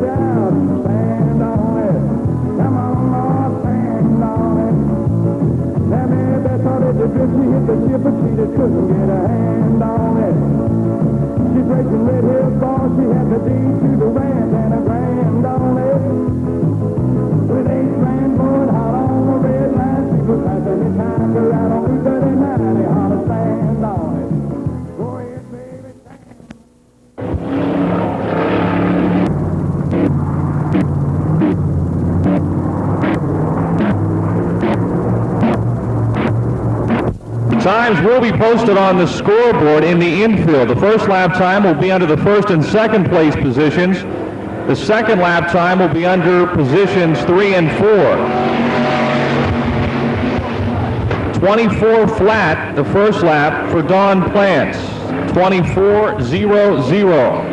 shout, stand on it. Come on, Lord, stand on it. Now Mary Beth thought it was good. She hit the ship, but she just couldn't get a hand on it. She's racing Red Hills Bar. She had the deed to the ranch and a grand on it. With 8 grand going hot on the red line, she was passing the time to ride on Route 39. They ought to stand on it. Go ahead, baby, stand. Times will be posted on the scoreboard in the infield. The first lap time will be under the first and second place positions. The second lap time will be under positions 3 and 4. 24 flat the first lap for Don Plants. 24.00.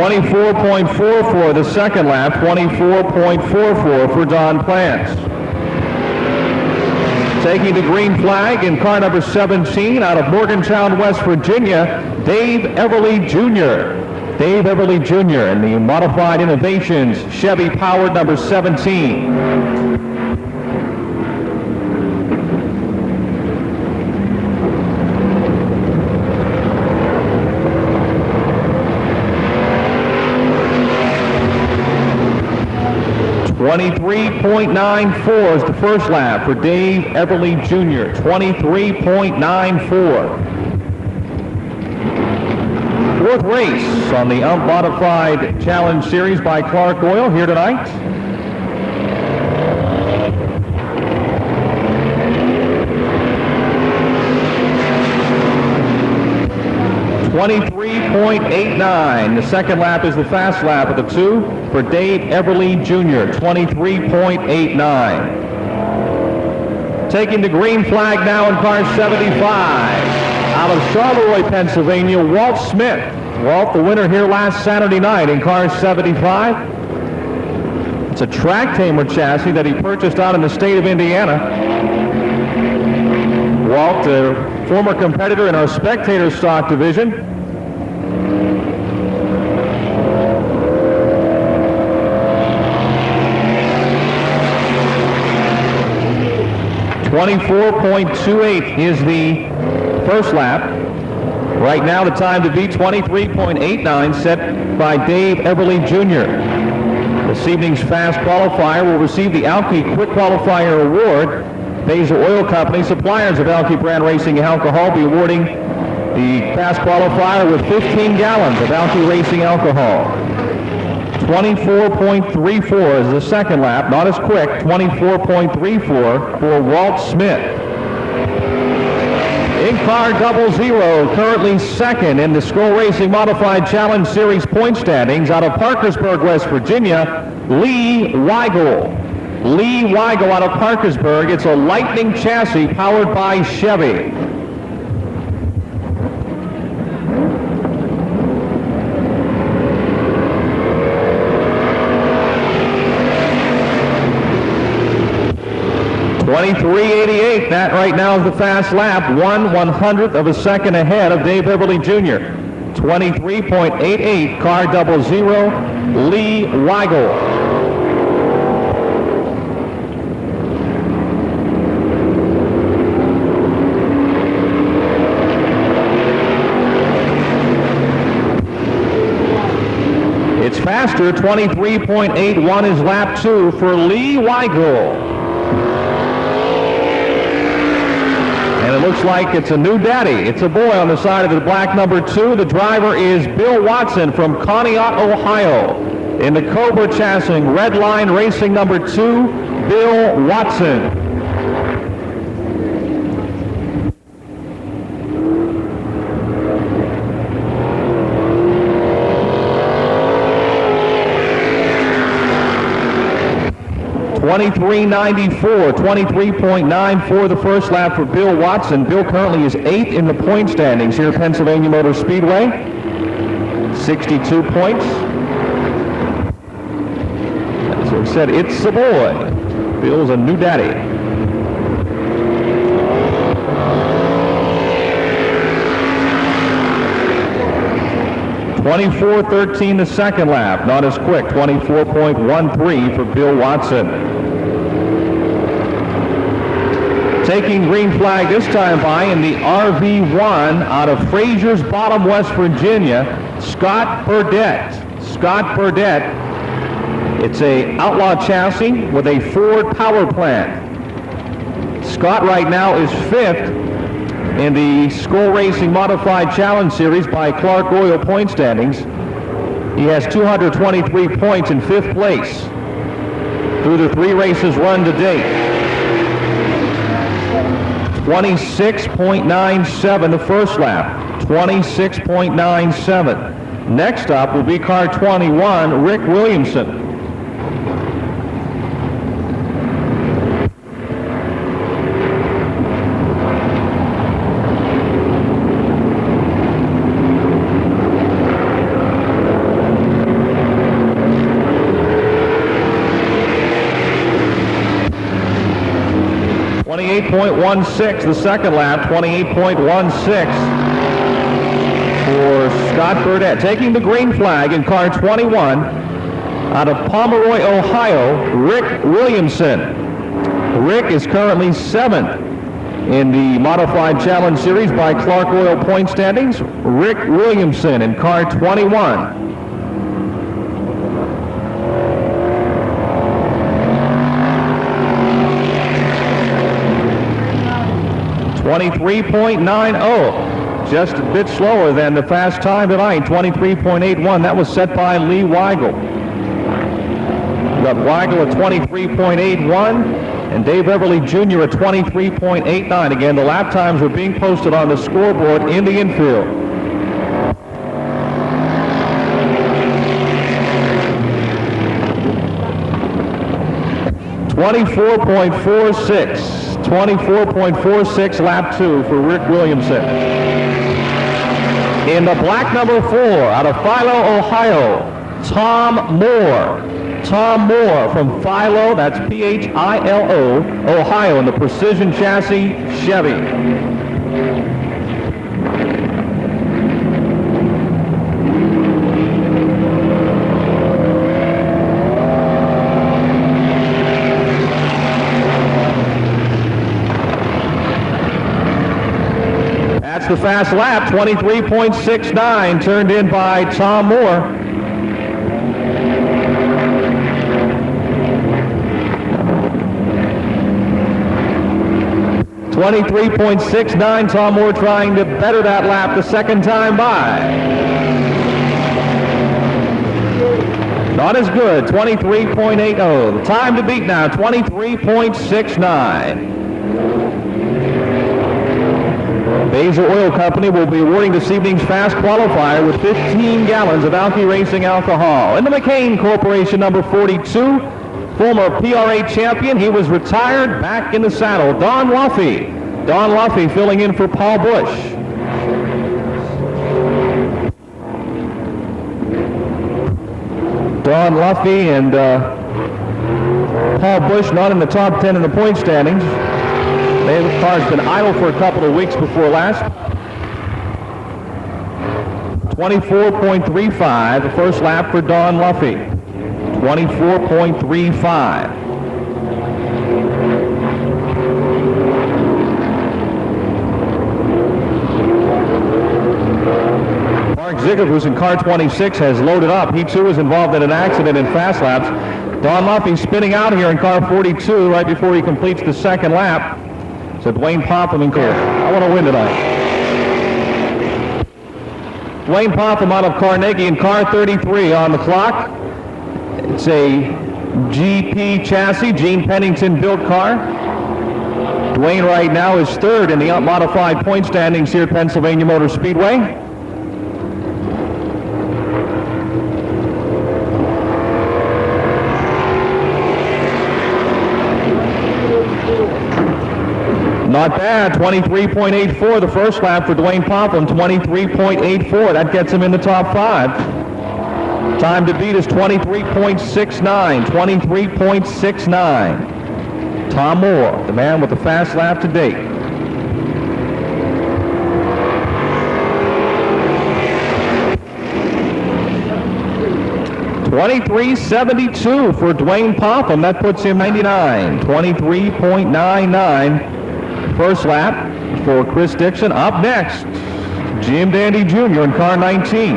24.44 the second lap, 24.44 for Don Plants. Taking the green flag in car number 17 out of Morgantown, West Virginia, Dave Everly Jr. Dave Everly Jr. in the Modified Innovations Chevy powered number 17. 23.94 is the first lap for Dave Everly Jr. 23.94. Fourth race on the Unmodified Challenge Series by Clark Oil here tonight. .89. The second lap is the fast lap of the two for Dave Everly Jr. 23.89. Taking the green flag now in car 75 out of Charleroi, Pennsylvania, Walt Smith. Walt, the winner here last Saturday night in car 75. It's a track tamer chassis that he purchased out in the state of Indiana. Walt, a former competitor in our spectator stock division. 24.28 is the first lap. Right now the time to beat 23.89 set by Dave Everly Jr. This evening's fast qualifier will receive the Alki Quick Qualifier Award. Basil Oil Company, suppliers of Alki brand racing alcohol, be awarding the fast qualifier with 15 gallons of Alki racing alcohol. 24.34 is the second lap, not as quick, 24.34 for Walt Smith. In car 00, currently second in the Skol Racing Modified Challenge Series point standings out of Parkersburg, West Virginia, Lee Weigel. Lee Weigel out of Parkersburg. It's a Lightning chassis powered by Chevy. .23.88. That right now is the fast lap. 1/100th of a second ahead of Dave Everly Jr. 23.88. Car 00. Lee Weigel. It's faster. 23.81 is lap 2 for Lee Weigel. And it looks like it's a new daddy. It's a boy on the side of the black number 2. The driver is Bill Watson from Conneaut, Ohio. In the Cobra chassis, Red Line Racing number 2, Bill Watson. .23.94, 23.94 the first lap for Bill Watson. Bill currently is 8th in the point standings here at Pennsylvania Motor Speedway. 62 points. As I said, it's a boy. Bill's a new daddy. 24:13 the second lap, not as quick. 24.13 for Bill Watson. Taking green flag this time by in the RV1 out of Fraser's Bottom, West Virginia, Scott Burdett. Scott Burdett. It's a outlaw chassis with a Ford power plant. Scott right now is 5th in the Skull Racing Modified Challenge Series by Clark Oil point standings. He has 223 points in 5th place through the 3 races run to date. 26.97 the first lap. 26.97. Next up will be car 21, Rick Williamson. .16 the second lap, 28.16 for Scott Burdett. Taking the green flag in car 21 out of Pomeroy, Ohio, Rick Williamson. Rick is currently 7th in the Modified Challenge Series by Clark Oil point standings. Rick Williamson in car 21. 23.90, just a bit slower than the fast time tonight, 23.81. That was set by Lee Weigel. We got Weigel at 23.81 and Dave Everly Jr. at 23.89. Again, the lap times are being posted on the scoreboard in the infield. .24.46 lap 2 for Rick Williamson. In the black number 4 out of Philo, Ohio, Tom Moore. Tom Moore from Philo, that's Philo, Ohio, in the Precision Chassis Chevy. That's the fast lap, 23.69, turned in by Tom Moore. .23.69, Tom Moore trying to better that lap the second time by. Not as good, 23.80. The time to beat now, 23.69. Basil Oil Company will be awarding this evening's fast qualifier with 15 gallons of Alki Racing alcohol. In the McCain Corporation, number 42, former PRA champion. He was retired, back in the saddle. Don Luffy. Don Luffy filling in for Paul Bush. Don Luffy and Paul Bush not in the top 10 in the point standings. The car's been idle for a couple of weeks before last. 24.35, the first lap for Don Luffy. 24.35. Mark Ziggler, who's in car 26, has loaded up. He too was involved in an accident in fast laps. Don Luffy spinning out here in car 42 right before he completes the second lap. So Dwayne Popham in car. I want to win tonight. Dwayne Popham out of Carnegie in car 33 on the clock. It's a GP chassis, Gene Pennington built car. Dwayne right now is 3rd in the modified point standings here at Pennsylvania Motor Speedway. Not bad, 23.84 the first lap for Dwayne Popham, 23.84. That gets him in the top 5. Time to beat is 23.69. 23.69. Tom Moore, the man with the fast lap to date. .23.72 for Dwayne Popham. That puts him 99. 23.99 first lap for Chris Dixon. Up next, Jim Dandy Jr. in car 19.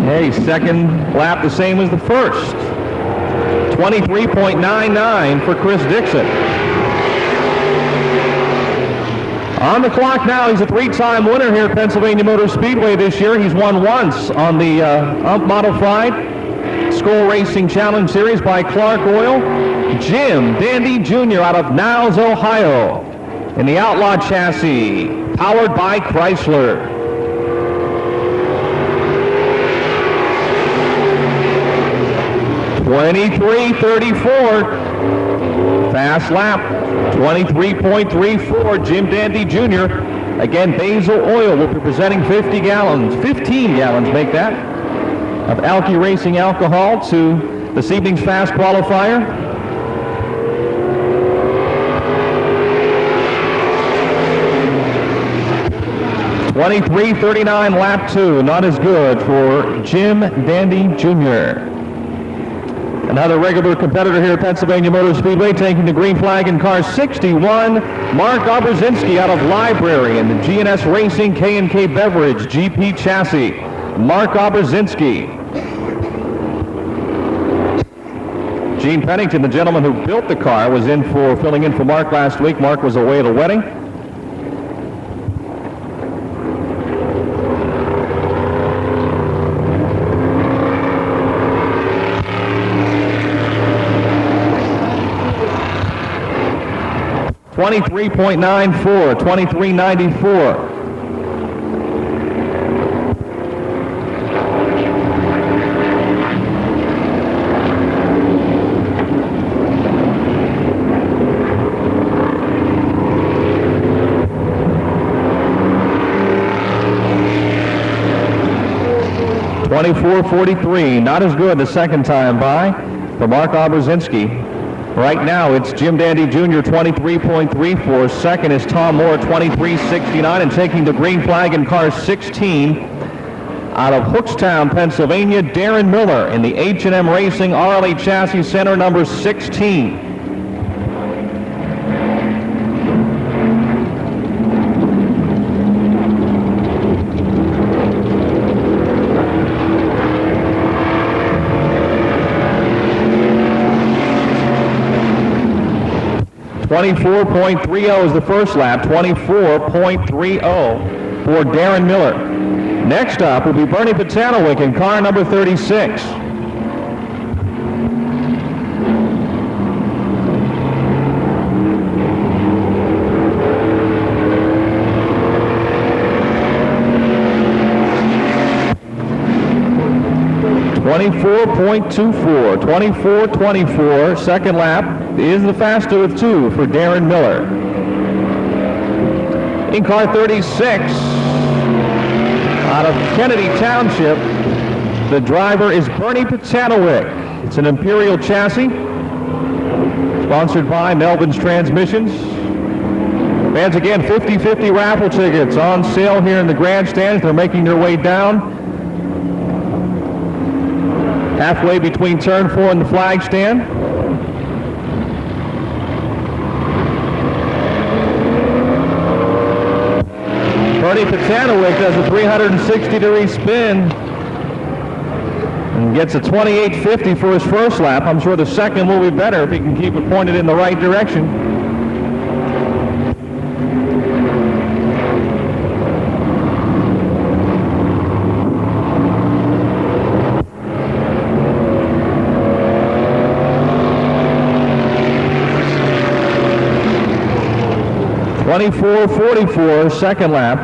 Hey, second lap the same as the first. 23.99 for Chris Dixon. On the clock now, he's a three-time winner here at Pennsylvania Motor Speedway this year. He's won once on the Modified Skull Racing Challenge Series by Clark Oil. Jim Dandy Jr. out of Niles, Ohio, in the Outlaw chassis, powered by Chrysler. .23.34, fast lap, 23.34, Jim Dandy Jr. Again, Basil Oil will be presenting 15 gallons, make that, of Alki Racing alcohol to this evening's fast qualifier. .23.39, lap 2, not as good for Jim Dandy Jr. Another regular competitor here at Pennsylvania Motor Speedway taking the green flag in car 61, Mark Oberzinski out of Library in the GNS Racing K&K Beverage GP chassis. Mark Oberzinski. Gene Pennington, the gentleman who built the car, was filling in for Mark last week. Mark was away at a wedding. .23.94, 23.94. .24.43, not as good the second time by for Mark Oberzinski. Right now, it's Jim Dandy Jr., 23.34. Second is Tom Moore, 23.69. And taking the green flag in car 16 out of Hookstown, Pennsylvania, Darren Miller in the H&M Racing RLE Chassis Center, number 16. .24.30 is the first lap, 24.30 for Darren Miller. Next up will be Bernie Patanowick in car number 36. .24.24, second lap is the faster of two for Darren Miller. In car 36, out of Kennedy Township, the driver is Bernie Patanowick. It's an Imperial chassis, sponsored by Melvin's Transmissions. Fans, again, 50-50 raffle tickets on sale here in the grandstands. They're making their way down halfway between turn 4 and the flag stand. Bernie Patanowick does a 360-degree spin and gets a 28.50 for his first lap. I'm sure the second will be better if he can keep it pointed in the right direction. .24.44, second lap.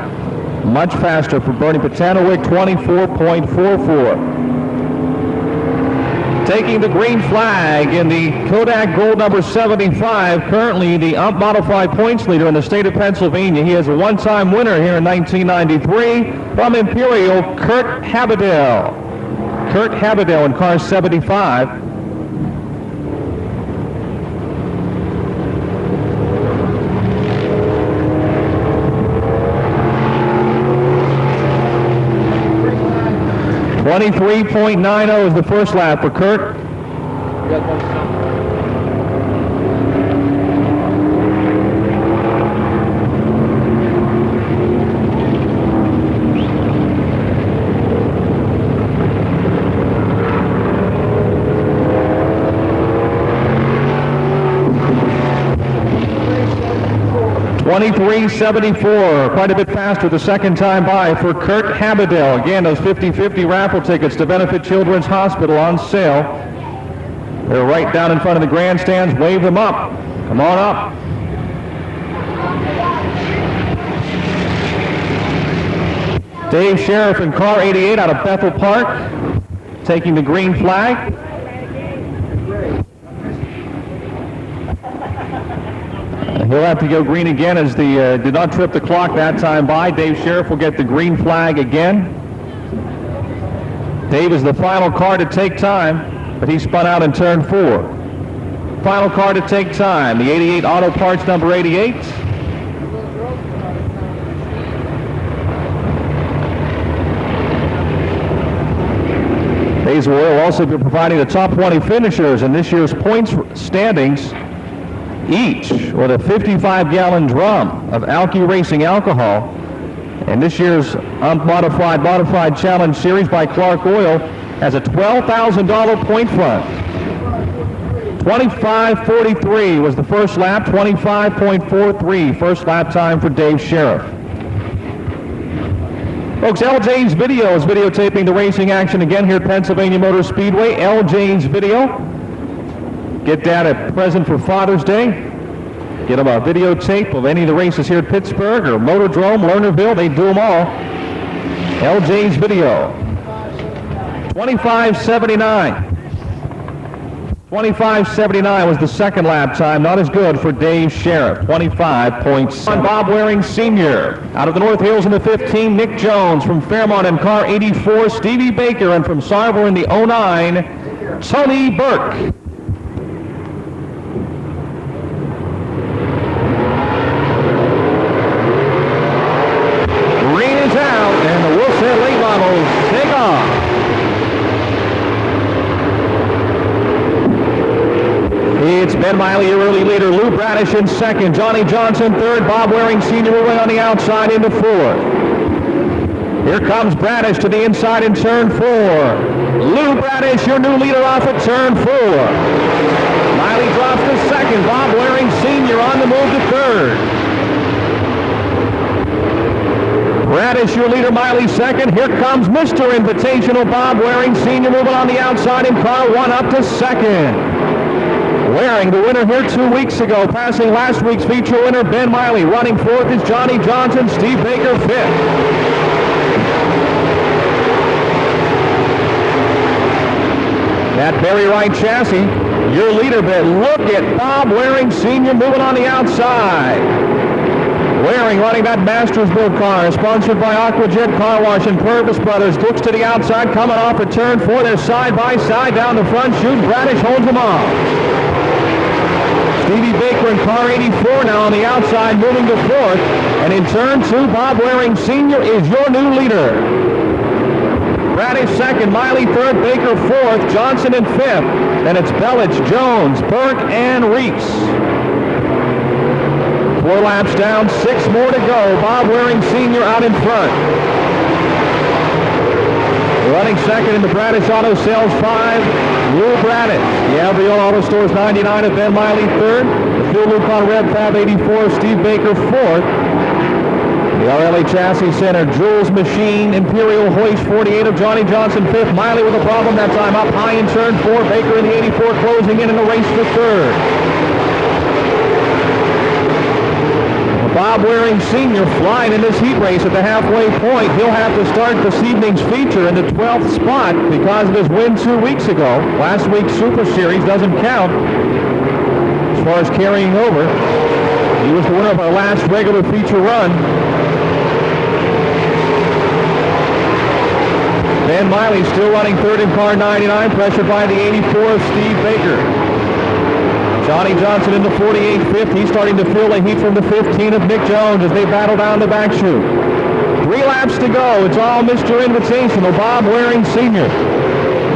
Much faster for Bernie Patanowick, 24.44. taking the green flag in the Kodak Gold number 75, currently the modified points leader in the state of Pennsylvania. He is a one-time winner here in 1993 from Imperial, Kurt Habadell. Kurt Habadell in car 75. .90 is the first lap for Kurt. 23.74, quite a bit faster the second time by for Kurt Habadell. Again, those 50-50 raffle tickets to benefit Children's Hospital on sale. They're right down in front of the grandstands. Wave them up. Come on up. Dave Sheriff in car 88 out of Bethel Park, taking the green flag. He'll have to go green again as the did not trip the clock that time by. Dave Sheriff will get the green flag again. Dave is the final car to take time, but he spun out in turn 4. Final car to take time, the 88 Auto Parts number 88. Basil Oil will also be providing the top 20 finishers in this year's points standings, each with a 55-gallon drum of Alki Racing alcohol. And this year's modified challenge series by Clark Oil has a $12,000 point front. 25.43 was the first lap, 25.43 first lap time for Dave Sheriff. Folks, LJ's Video is videotaping the racing action again here at Pennsylvania Motor Speedway. LJ's Video. Get Dad a present for Father's Day. Get him a videotape of any of the races here at Pittsburgh or Motordrome, Lernerville. They do them all. LJ's Video. 25.79. 25.79 was the second lap time. Not as good for Dave Sheriff. 25.7. Bob Waring Sr. Out of the North Hills in the 15, Nick Jones. From Fairmont in car 84, Stevie Baker. And from Sarver in the 09, Tony Burke. It's Ben Miley, your early leader. Lou Bradish in second. Johnny Johnson third. Bob Waring Sr. moving on the outside into fourth. Here comes Bradish to the inside in turn 4. Lou Bradish, your new leader, off at turn 4. Miley drops to second. Bob Waring Sr. on the move to third. Bradish, your leader, Miley second. Here comes Mr. Invitational, Bob Waring Sr. moving on the outside in car 1 up to second. Waring, the winner here 2 weeks ago, passing last week's feature winner, Ben Miley. Running fourth is Johnny Johnson, Steve Baker fifth. That Barry Wright chassis, your leader, Ben. Look at Bob Waring Sr. moving on the outside. Waring running that Mastersville car, sponsored by Aquajet Car Wash and Purvis Brothers. Looks to the outside, coming off at turn 4. They're side by side down the front chute. Bradish holds them off. Stevie Baker in car 84 now on the outside, moving to fourth. And in turn 2, Bob Waring Sr. is your new leader. Bradish second, Miley third, Baker fourth, Johnson in fifth. Then it's Bellich, Jones, Burke, and Reese. 4 laps down, 6 more to go. Bob Waring Sr. out in front. Running second in the Bradish Auto Sales 5, Lou Bradish. The Avril Auto Stores 99 of Ben Miley third. The Fuel Lucon Red Fab 84, Steve Baker fourth. The RLA Chassis Center, Jules Machine, Imperial Hoist 48 of Johnny Johnson fifth. Miley with a problem that time up high in turn 4. Baker in the 84 closing in the race for third. Bob Waring Sr. flying in this heat race at the halfway point. He'll have to start this evening's feature in the 12th spot because of his win 2 weeks ago. Last week's Super Series doesn't count as far as carrying over. He was the winner of our last regular feature run. Ben Miley still running third in car 99, pressured by the 84 Steve Baker. Johnny Johnson in the 48-5. He's starting to feel the heat from the 15 of Nick Jones as they battle down the back chute. 3 laps to go. It's all Mr. Invitational. Bob Waring Sr.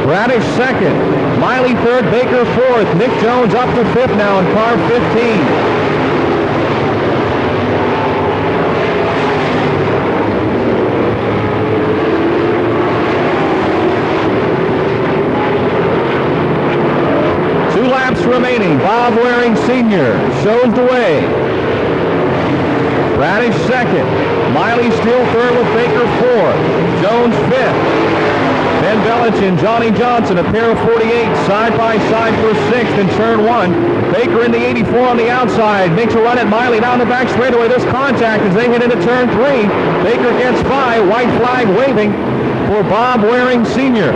Bradish second. Miley third. Baker fourth. Nick Jones up to fifth now in car 15. Remaining. Bob Waring Sr. shows the way. Bradish second. Miley still third with Baker fourth. Jones fifth. Ben Belich and Johnny Johnson, a pair of 48 side by side for sixth in turn 1. Baker in the 84 on the outside. Makes a run at Miley down the back straightaway. This contact as they hit into turn 3. Baker gets by. White flag waving for Bob Waring Sr.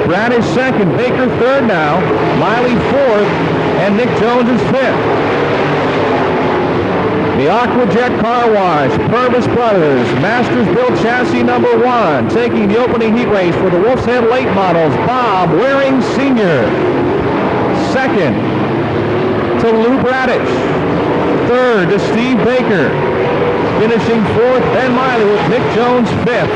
Bradish second, Baker third now, Miley fourth, and Nick Jones is fifth. The Aquajet Car Wash, Purvis Brothers, Masters Built Chassis number 1, taking the opening heat race for the Wolf's Head late models, Bob Waring Sr. Second to Lou Bradish. Third to Steve Baker. Finishing fourth, Ben Miley with Nick Jones fifth.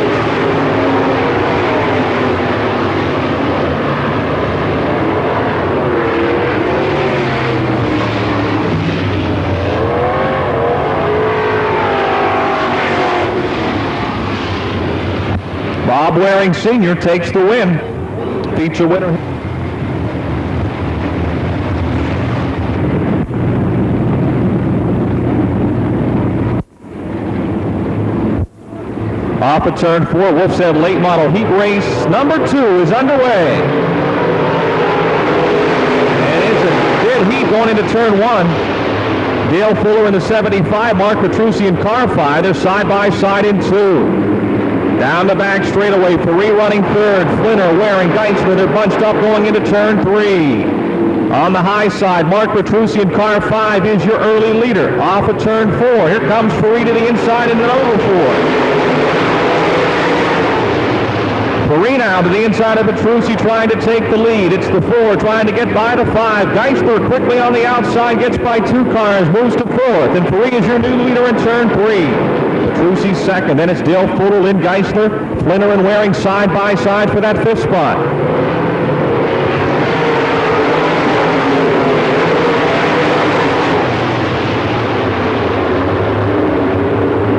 Bob Waring Sr. takes the win. Feature winner. Off of turn 4, Wolf's Head late model heat race number 2 is underway. And it's a dead heat going into turn 1. Dale Fuller in the 75, Mark Petrucci in car 5. They're side by side in 2. Down the back straightaway, Perry running third, Flinner, Waring, Geisler, they're bunched up going into turn 3. On the high side, Mark Petrucci in car 5 is your early leader. Off of turn 4, here comes Perry to the inside into over 4. Perry now to the inside of Petrucci trying to take the lead. It's the 4 trying to get by the 5. Geisler quickly on the outside, gets by 2 cars, moves to 4th, and Perry is your new leader in turn 3. Petrucci second, then it's Dale Fuller, Lynn Geisler, Flinner and Waring side by side for that 5th spot.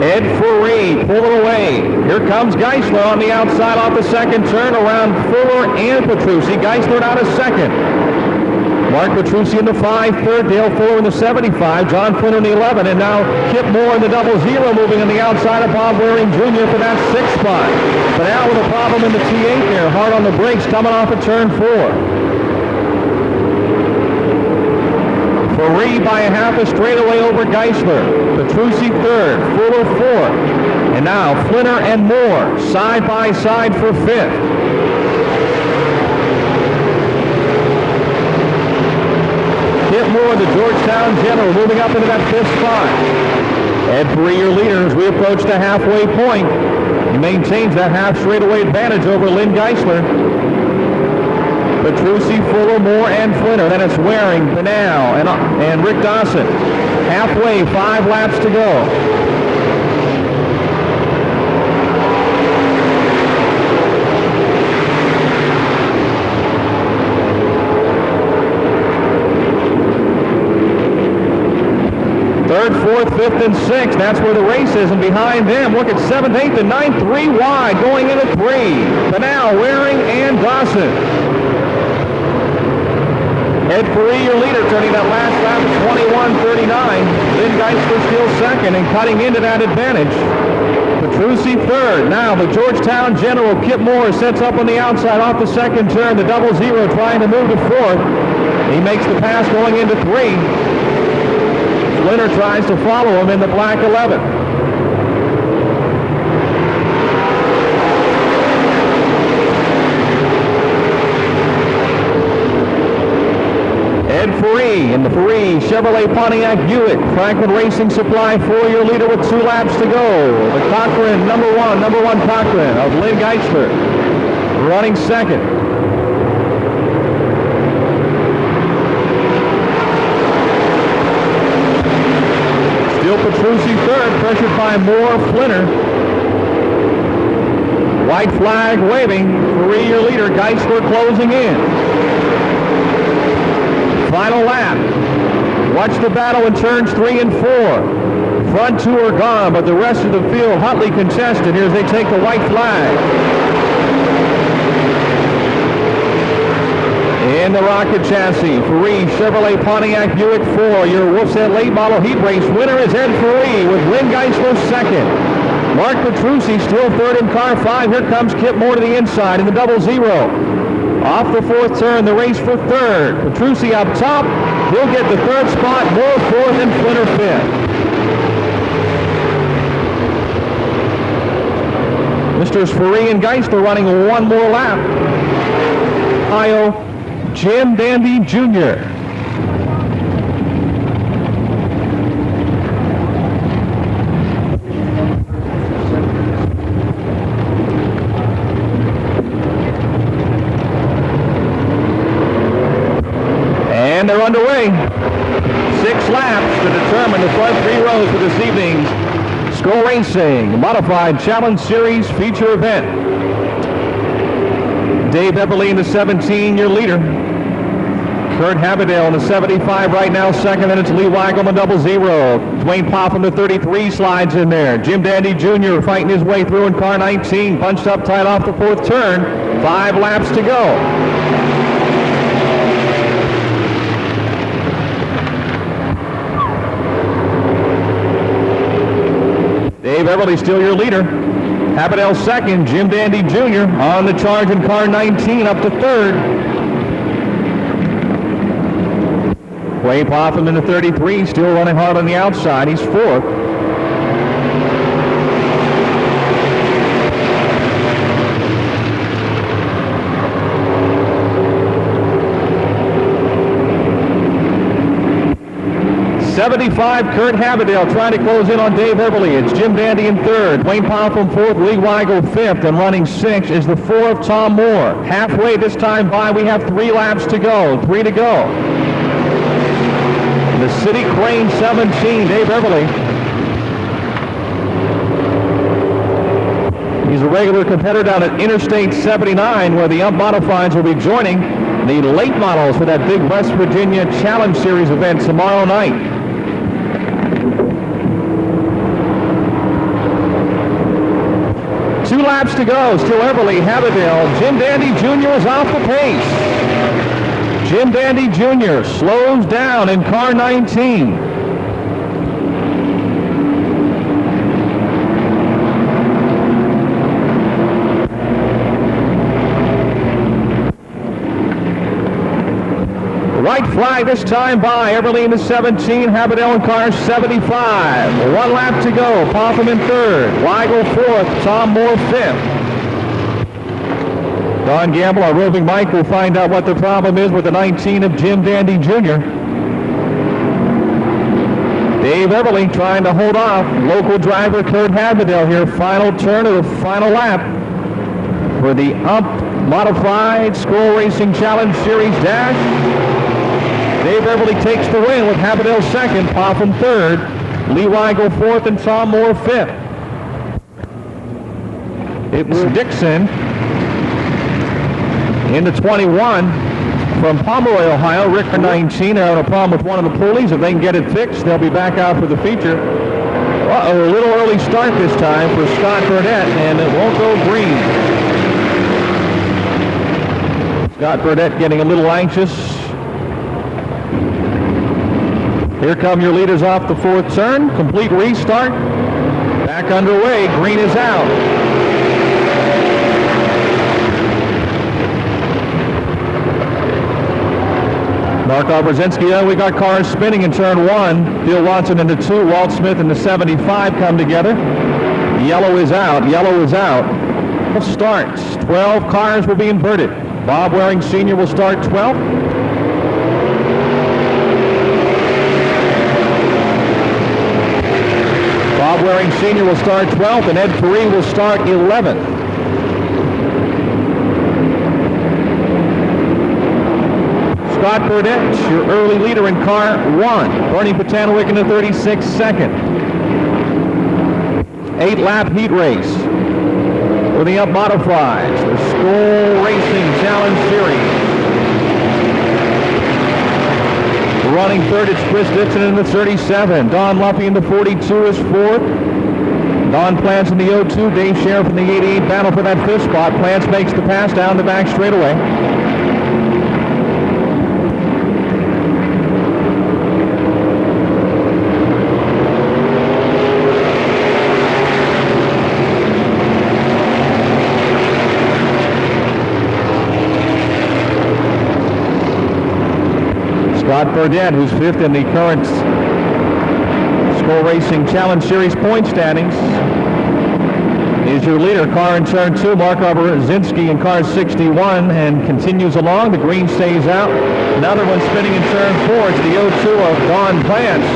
Ed Ferree pulling away. Here comes Geisler on the outside off the second turn around Fuller and Petrucci. Geisler out of second. Mark Petrucci in the 5, third, Dale Fuller in the 75, John Flinner in the 11, and now Kip Moore in the 00 moving on the outside of Bob Waring Jr. for that 6th spot. But now with a problem in the T8 there, hard on the brakes coming off of turn 4. Ferree by a half a straightaway over Geisler. Petrucci third, Fuller fourth. And now Flinner and Moore side by side for 5th. Kip Moore, the Georgetown General, moving up into that 5th spot. Ed Perry, your leader, as we approach the halfway point. He maintains that half straightaway advantage over Lynn Geisler. Petrucci, Fuller, Moore, and Flinner. Then it's Waring, Benal, and Rick Dawson. Halfway, 5 laps to go. Third, fourth, fifth, and sixth. That's where the race is, and behind them, look at 7th, 8th, and 9th, 3 wide, going into 3. Benal, Waring, and Dawson. Ed Perry, your leader, turning that last lap at 21:39. Lynn Geisler still second and cutting into that advantage. Petrucci third. Now the Georgetown General, Kip Moore, sets up on the outside off the second turn. The 00 trying to move to 4th. He makes the pass going into 3. Flinner tries to follow him in the black 11. Ed Faree in the Faree Chevrolet Pontiac Buick Franklin Racing Supply 4-year leader with 2 laps to go. The Cochran, number one Cochran of Lynn Geisler, running second. Still Petrucci third, pressured by Moore, Flinner. White flag waving. Faree, your leader. Geisler closing in. Final lap. Watch the battle in turns 3 and 4. Front 2 are gone, but the rest of the field hotly contested here as they take the white flag. In the rocket chassis, Faree Chevrolet Pontiac Buick 4, your Wolf's Head late model heat race winner is Ed Faree with Lynn Geisler second. Mark Petrucci still third in car 5. Here comes Kip Moore to the inside in the 00. Off the 4th turn, the race for third. Petrucci up top. He'll get the 3rd spot. Moore 4th and Flinner 5th. Mr. Faree and Geisler running 1 more lap. Ohio, Jim Dandy Jr. And they're underway. 6 laps to determine the front 3 rows for this evening's Skull Racing Modified Challenge Series feature event. Dave Everly in the 17, your leader. Kurt Haberdale in the 75 right now, second, and it's Lee Weigel in the 00. Dwayne Popham, the 33, slides in there. Jim Dandy Jr. fighting his way through in car 19, bunched up tight off the 4th turn. 5 laps to go. Dave Everly still your leader. Haberdale second, Jim Dandy Jr. on the charge in car 19 up to third. Wayne Popham in the 33 still running hard on the outside. He's fourth. '75, Kurt Haberdale trying to close in on Dave Everly. It's Jim Dandy in third, Wayne Popham fourth, Lee Weigel fifth, and running sixth is the 4 of Tom Moore. Halfway this time by, we have 3 laps to go, 3 to go. The City Crane 17, Dave Everly. He's a regular competitor down at Interstate 79, where the Ump Modifieds will be joining the late models for that big West Virginia Challenge Series event tomorrow night. Two laps to go. Still Everly, Haberdale. Jim Dandy Jr. is off the pace. Jim Dandy Jr. slows down in car 19. White flag this time by Everly in the 17, Haberdale in car 75. 1 lap to go. Popham in third. Weigel fourth. Tom Moore fifth. Don Gamble, our roving Mike, will find out what the problem is with the 19 of Jim Dandy Jr. Dave Everly trying to hold off local driver Kurt Haberdale here. Final turn of the final lap for the Ump Modified Skull Racing Challenge Series Dash. Dave Everly takes the win with Haberdale second, Popham third, Lee Weigel fourth, and Tom Moore fifth. It was Dixon in the 21 from Pomeroy, Ohio. Rick 19, they're having a problem with one of the pulleys. If they can get it fixed, they'll be back out for the feature. A little early start this time for Scott Burnett, and it won't go green. Scott Burnett getting a little anxious. Here come your leaders off the 4th turn. Complete restart. Back underway. Green is out. Mark Brzezinski. We got cars spinning in turn 1. Bill Watson into 2. Walt Smith in the 75 come together. Yellow is out. Yellow is out. Starts. 12 cars will be inverted. Bob Waring Sr. will start 12th. Bob Waring Sr. will start 12th, and Ed Carey will start 11th. Scott Burdett, your early leader in car 1. Bernie Potanowick in the 36th second. 8-lap heat race. For the up modifieds, the Skoal Racing Challenge Series. Running third, it's Chris Dixon in the 37. Don Luffy in the 42 is fourth. Don Plants in the 02. Dave Sheriff in the 88. Battle for that fifth spot. Plants makes the pass down the back straightaway. Scott Burdett, who's fifth in the current Skoal Racing Challenge Series point standings, is your leader. Car in turn 2, Mark Brzezinski in car 61, and continues along. The green stays out. Another one spinning in turn 4. It's the 02 of Don Plants.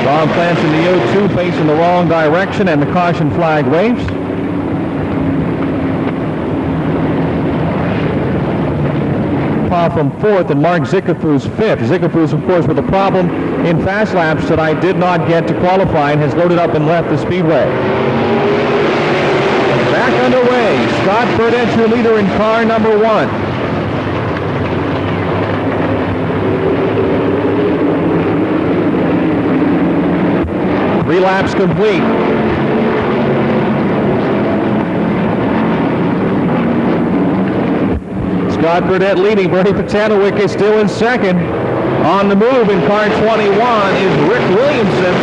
Don Plants in the 02 facing the wrong direction, and the caution flag waves. From fourth, and Mark Zickafoos fifth. Zickafoos, of course, with a problem in fast laps that I did not get to qualify, and has loaded up and left the Speedway. Back underway. Scott Burdett, your leader in car number 1. Three laps complete. Scott Burdett leading. Bernie Potanowick is still in second. On the move in car 21 is Rick Williamson.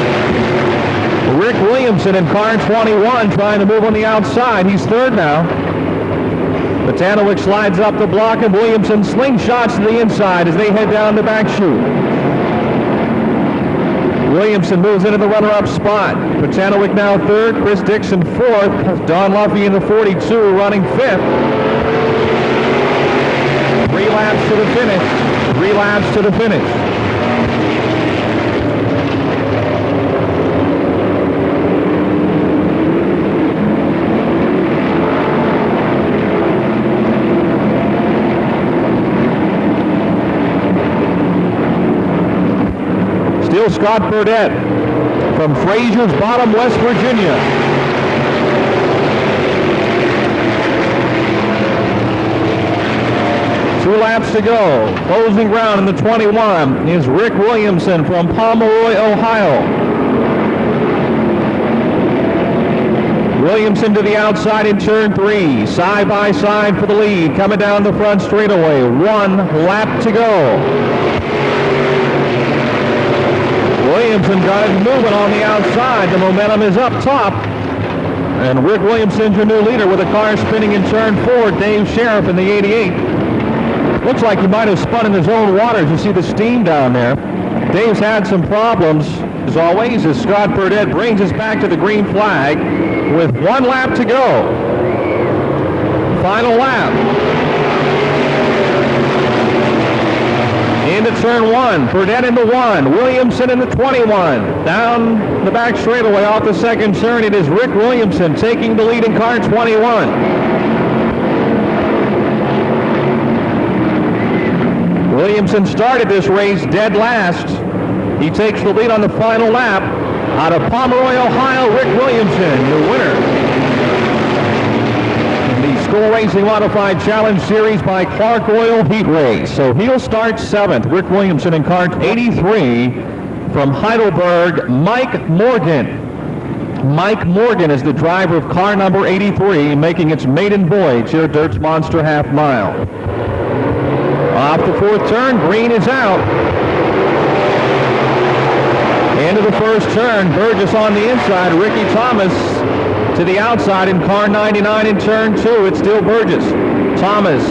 Rick Williamson in car 21 trying to move on the outside. He's third now. Potanowick slides up the block, and Williamson slingshots to the inside as they head down the back chute. Williamson moves into the runner-up spot. Potanowick now third. Chris Dixon fourth. Don Luffy in the 42 running fifth. 3 laps to the finish. 3 laps to the finish. Still Scott Burdett from Fraser's Bottom, West Virginia. 2 laps to go. Closing ground in the 21 is Rick Williamson from Pomeroy, Ohio. Williamson to the outside in turn 3. Side by side for the lead. Coming down the front straightaway. 1 lap to go. Williamson got it moving on the outside. The momentum is up top. And Rick Williamson's your new leader with a car spinning in turn 4. Dave Sheriff in the 88. Looks like he might have spun in his own waters. You see the steam down there. Dave's had some problems, as always, as Scott Burdett brings us back to the green flag with 1 lap to go. Final lap. Into turn 1. Burdett into 1. Williamson in the 21. Down the back straightaway off the second turn, it is Rick Williamson taking the lead in car 21. Williamson started this race dead last. He takes the lead on the final lap. Out of Pomeroy, Ohio, Rick Williamson, your winner. The Skoal Racing Modified Challenge Series by Clark Oil Heat Race. So he'll start 7th. Rick Williamson in car 83 from Heidelberg, Mike Morgan. Mike Morgan is the driver of car number 83, making its maiden voyage here at Dirt's Monster Half Mile. Off the 4th turn, green is out. Into the 1st turn, Burgess on the inside, Ricky Thomas to the outside in car 99 in turn 2. It's still Burgess. Thomas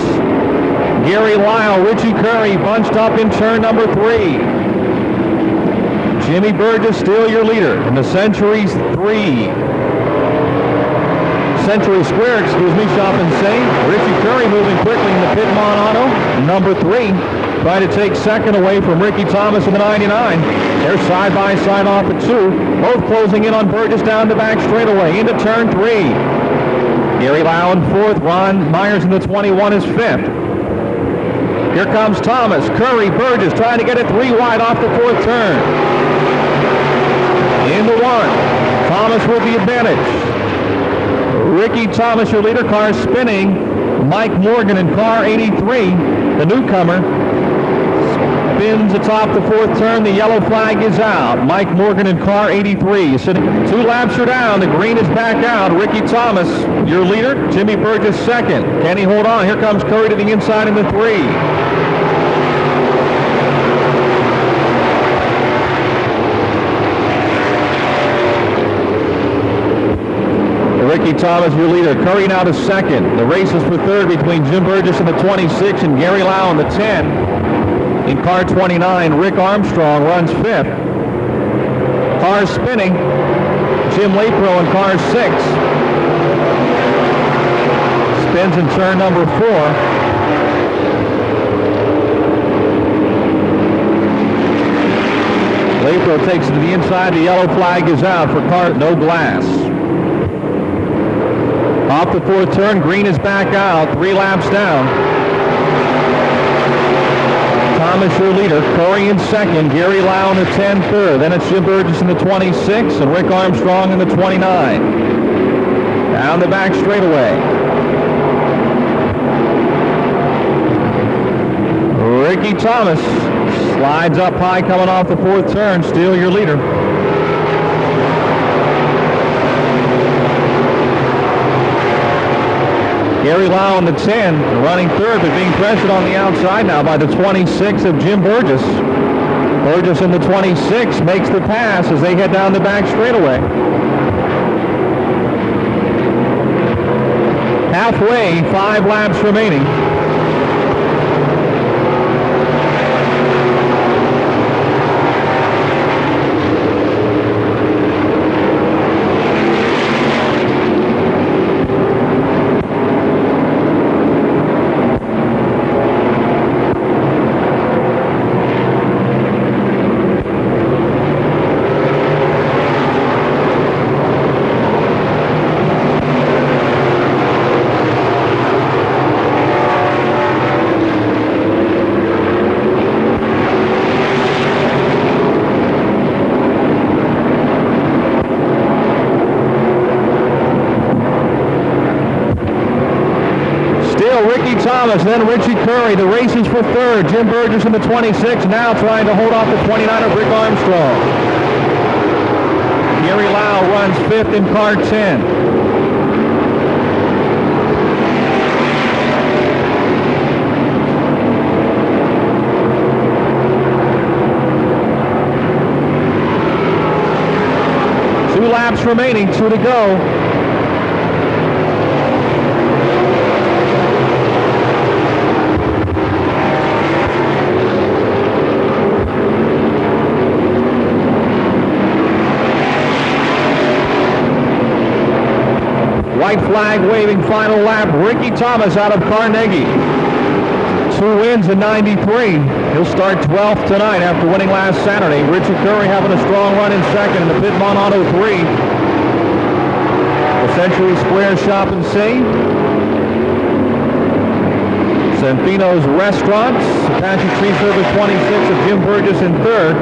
Gary Lyle, Richie Curry bunched up in turn number 3. Jimmy Burgess still your leader in the Century Square, shop and say. Richie Curry moving quickly in the Pittman Auto, number 3. Trying to take second away from Ricky Thomas in the 99. They're side by side off at 2. Both closing in on Burgess down the back straightaway into turn 3. Gary Lau in 4th. Ron Myers in the 21 is 5th. Here comes Thomas, Curry, Burgess trying to get it 3 wide off the 4th turn. Into 1. Thomas with the advantage. Ricky Thomas, your leader, car spinning. Mike Morgan in car 83, the newcomer, spins atop the 4th turn. The yellow flag is out. Mike Morgan in car 83 is sitting. 2 laps are down. The green is back out. Ricky Thomas, your leader. Jimmy Burgess second. Can he hold on? Here comes Curry to the inside in the 3. Ricky Thomas, your leader. Curry now to second. The race is for 3rd between Jim Burgess in the 26 and Gary Lau in the 10. In car 29, Rick Armstrong runs 5th. Car spinning. Jim Lapro in car 6. Spins in turn number 4. Lapro takes it to the inside. The yellow flag is out for car no glass. Off the 4th turn, green is back out, 3 laps down. Thomas, your leader. Curry in 2nd, Gary Lau in the 10, 3rd. Then it's Jim Burgess in the 26 and Rick Armstrong in the 29. Down the back straightaway. Ricky Thomas slides up high coming off the 4th turn, still your leader. Gary Lau in the 10, running 3rd, but being pressured on the outside now by the 26 of Jim Burgess. Burgess in the 26 makes the pass as they head down the back straightaway. Halfway, 5 laps remaining. Thomas, then Richie Curry. The race is for 3rd. Jim Burgess in the 26, now trying to hold off the 29 of Rick Armstrong. Gary Lau runs 5th in car 10. Two laps remaining, 2 to go. White flag waving final lap. Ricky Thomas out of Carnegie. 2 wins in 93. He'll start 12th tonight after winning last Saturday. Richie Curry having a strong run in 2nd in the Pittman Auto 3. The Century Square Shop and Save. Sanfino's Restaurants. Apache Tree Service 26 of Jim Burgess in 3rd.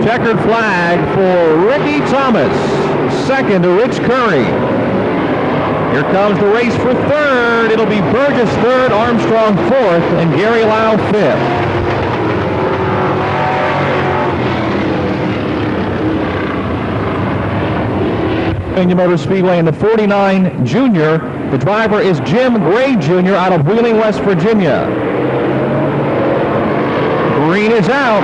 Checkered flag for Ricky Thomas. 2nd to Rich Curry. Here comes the race for 3rd. It'll be Burgess 3rd, Armstrong 4th, and Gary Lau 5th. Pennsylvania Motor Speedway in the 49 Junior. The driver is Jim Gray Jr. out of Wheeling, West Virginia. Green is out.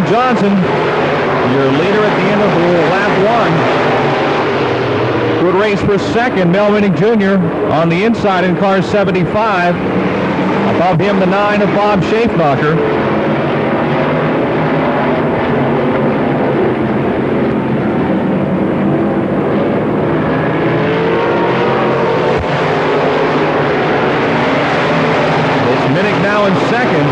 Mike Johnson, your leader at the end of lap 1. Good race for second. Mel Minnick Jr. on the inside in car 75. Above him, the 9 of Bob Schaefnacher. It's Minnick now in second.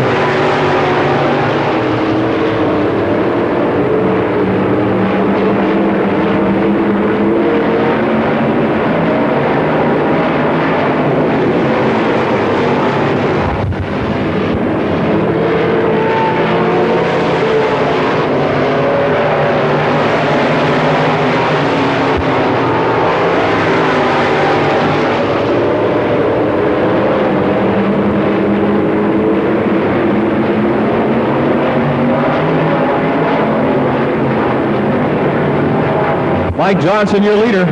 Mike Johnson, your leader.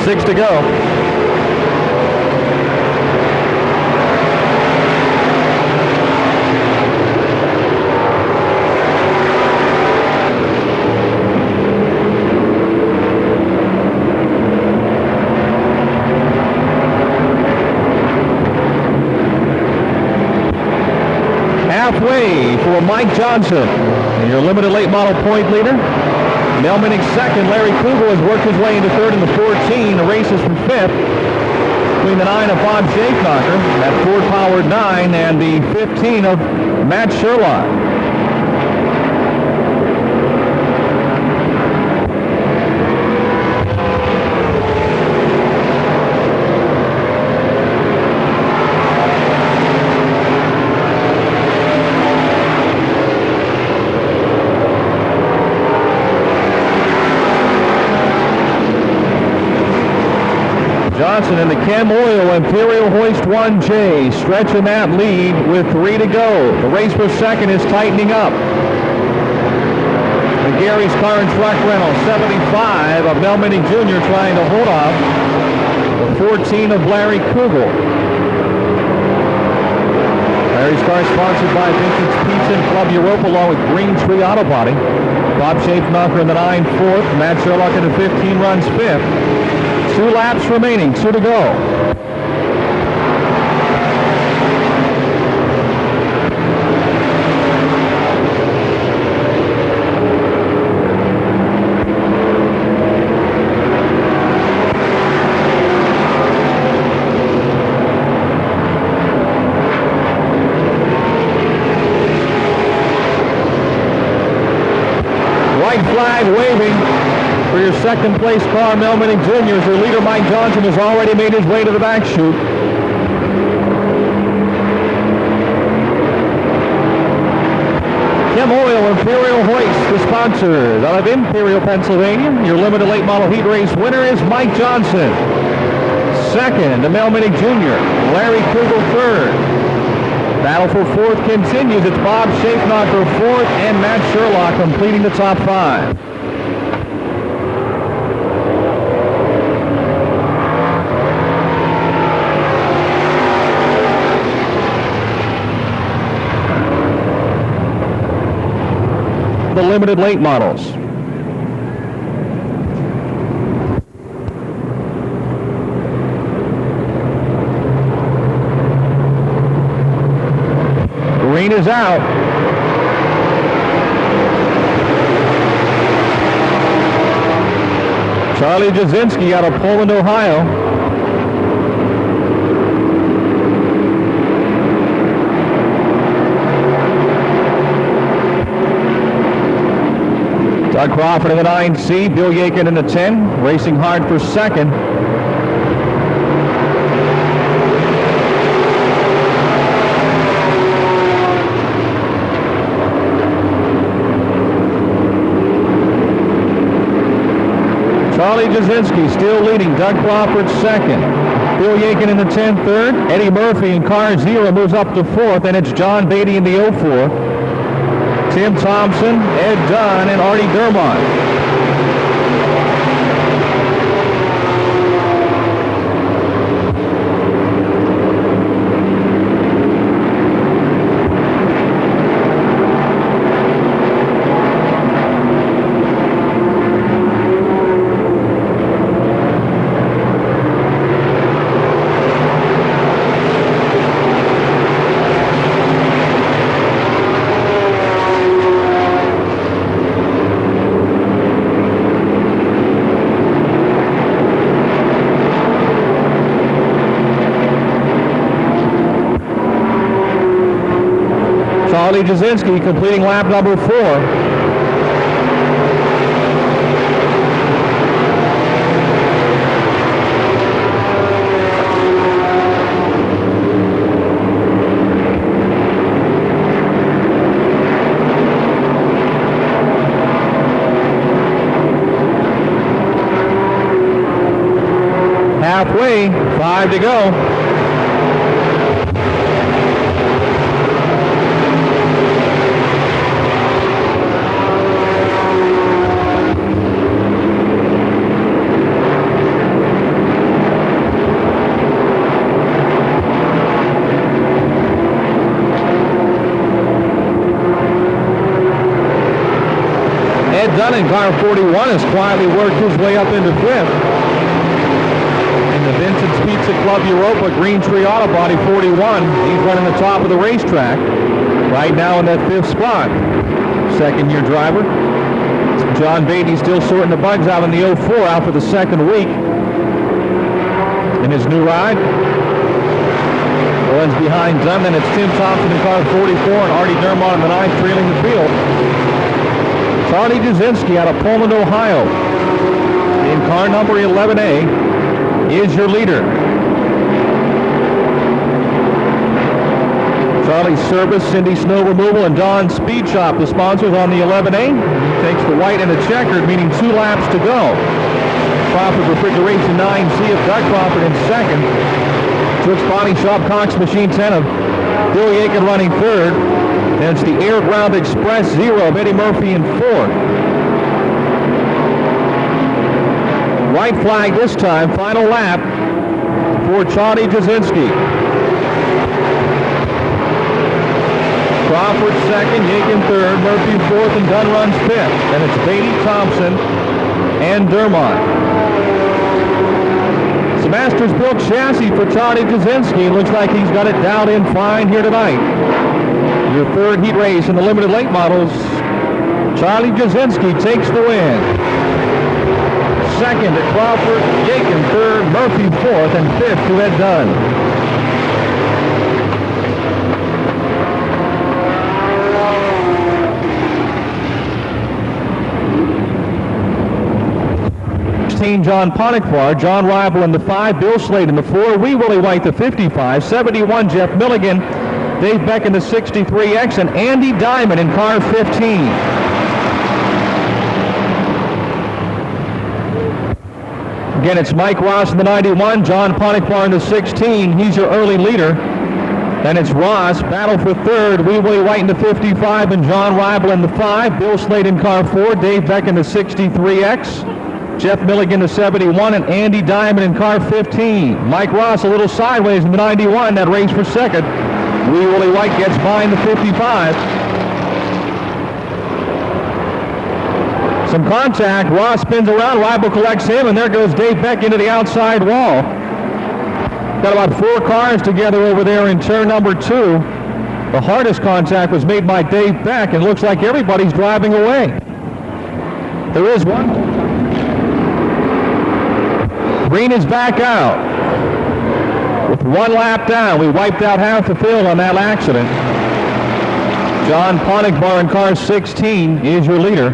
6 to go. Halfway for Mike Johnson, your limited late model point leader. Mel Minnick second. Larry Kugel has worked his way into third in the 14. The race is from fifth between the 9 of Bob Schaefnacher, that Ford-powered 9, and the 15 of Matt Sherlock. Johnson in the Chem Oil Imperial Hoist 1J, stretching that lead with 3 to go. The race for second is tightening up. The Gary's Car and Truck Rental 75 of Mel Minnick Jr. trying to hold off the 14 of Larry Kugel. Larry's Car sponsored by Vincent's Pizza and Club Europa along with Green Tree Auto Body. Bob Schaefnacher in the 9 fourth. Matt Sherlock in the 15 runs fifth. 2 laps remaining, 2 to go. White flag waving for your second place car. Mel Minnick Jr. as your leader. Mike Johnson has already made his way to the back chute. Chem Oil Imperial Hoist, the sponsors out of Imperial, Pennsylvania. Your limited late model heat race winner is Mike Johnson. Second, Mel Minnick Jr. Larry Kugel third. Battle for fourth continues. It's Bob Schaefnacher fourth and Matt Sherlock completing the top 5. The limited late models. Green is out. Charlie Jasinski out of Poland, Ohio. Doug Crawford in the 9C, Bill Yakin in the 10, racing hard for second. Charlie Jasinski still leading, Doug Crawford second. Bill Yakin in the 10, third. Eddie Murphy in car 0 moves up to fourth, and it's John Beatty in the 04. Tim Thompson, Ed Dunn, and Artie Dermont. Charlie Jasinski completing lap number 4. Halfway, 5 to go. Ed Dunn in car 41 has quietly worked his way up into 5th. The Vincent's Pizza Club Europa Green Tree Auto Body 41. He's running the top of the racetrack right now in that 5th spot. Second-year driver. John Beatty still sorting the bugs out in the 04 out for the 2nd week in his new ride. Runs behind Dunn. Then it's Tim Thompson in car 44 and Artie Dermott in the 9th trailing the field. Charlie Jasinski out of Pullman, Ohio in car number 11A. Is your leader. Charlie Service, Cindy Snow Removal, and Don Speed Shop, the sponsors on the 11A. He takes the white and the checkered, meaning 2 laps to go. Crawford Refrigeration 9C of Doug Crawford in 2nd. Tooks Body Shop, Cox Machine 10 of Bill Yakin running 3rd. Then it's the Air Ground Express 0 of Eddie Murphy in 4th. White flag this time, final lap for Charlie Jasinski. Crawford 2nd, Yakin 3rd, Murphy 4th, and Dunn runs 5th. Then it's Beatty, Thompson, and Dermott. It's a Masters-built chassis for Charlie Jasinski. Looks like he's got it dialed in fine here tonight. Your 3rd heat race in the limited late models. Charlie Jasinski takes the win. 2nd to Crawford, Yakin 3rd, Murphy 4th, and 5th to Ed Dunn. John Pontiquar, John Rival in the 5, Bill Slade in the 4, Wee Willie White the 55, 71 Jeff Milligan, Dave Beck in the 63X, and Andy Diamond in car 15. Again, it's Mike Ross in the 91, John Pontiquar in the 16. He's your early leader. Then it's Ross, battle for 3rd, Wee Willie White in the 55, and John Rival in the 5. Bill Slade in car 4, Dave Beck in the 63X, Jeff Milligan in the 71, and Andy Diamond in car 15. Mike Ross a little sideways in the 91, that race for 2nd. Wee Willie White gets by in the 55. Some contact, Ross spins around, Rival collects him, and there goes Dave Beck into the outside wall. Got about 4 cars together over there in turn number 2. The hardest contact was made by Dave Beck, and it looks like everybody's driving away. There is one. Green is back out. With 1 lap down, we wiped out half the field on that accident. John Pontiquar in car 16 is your leader.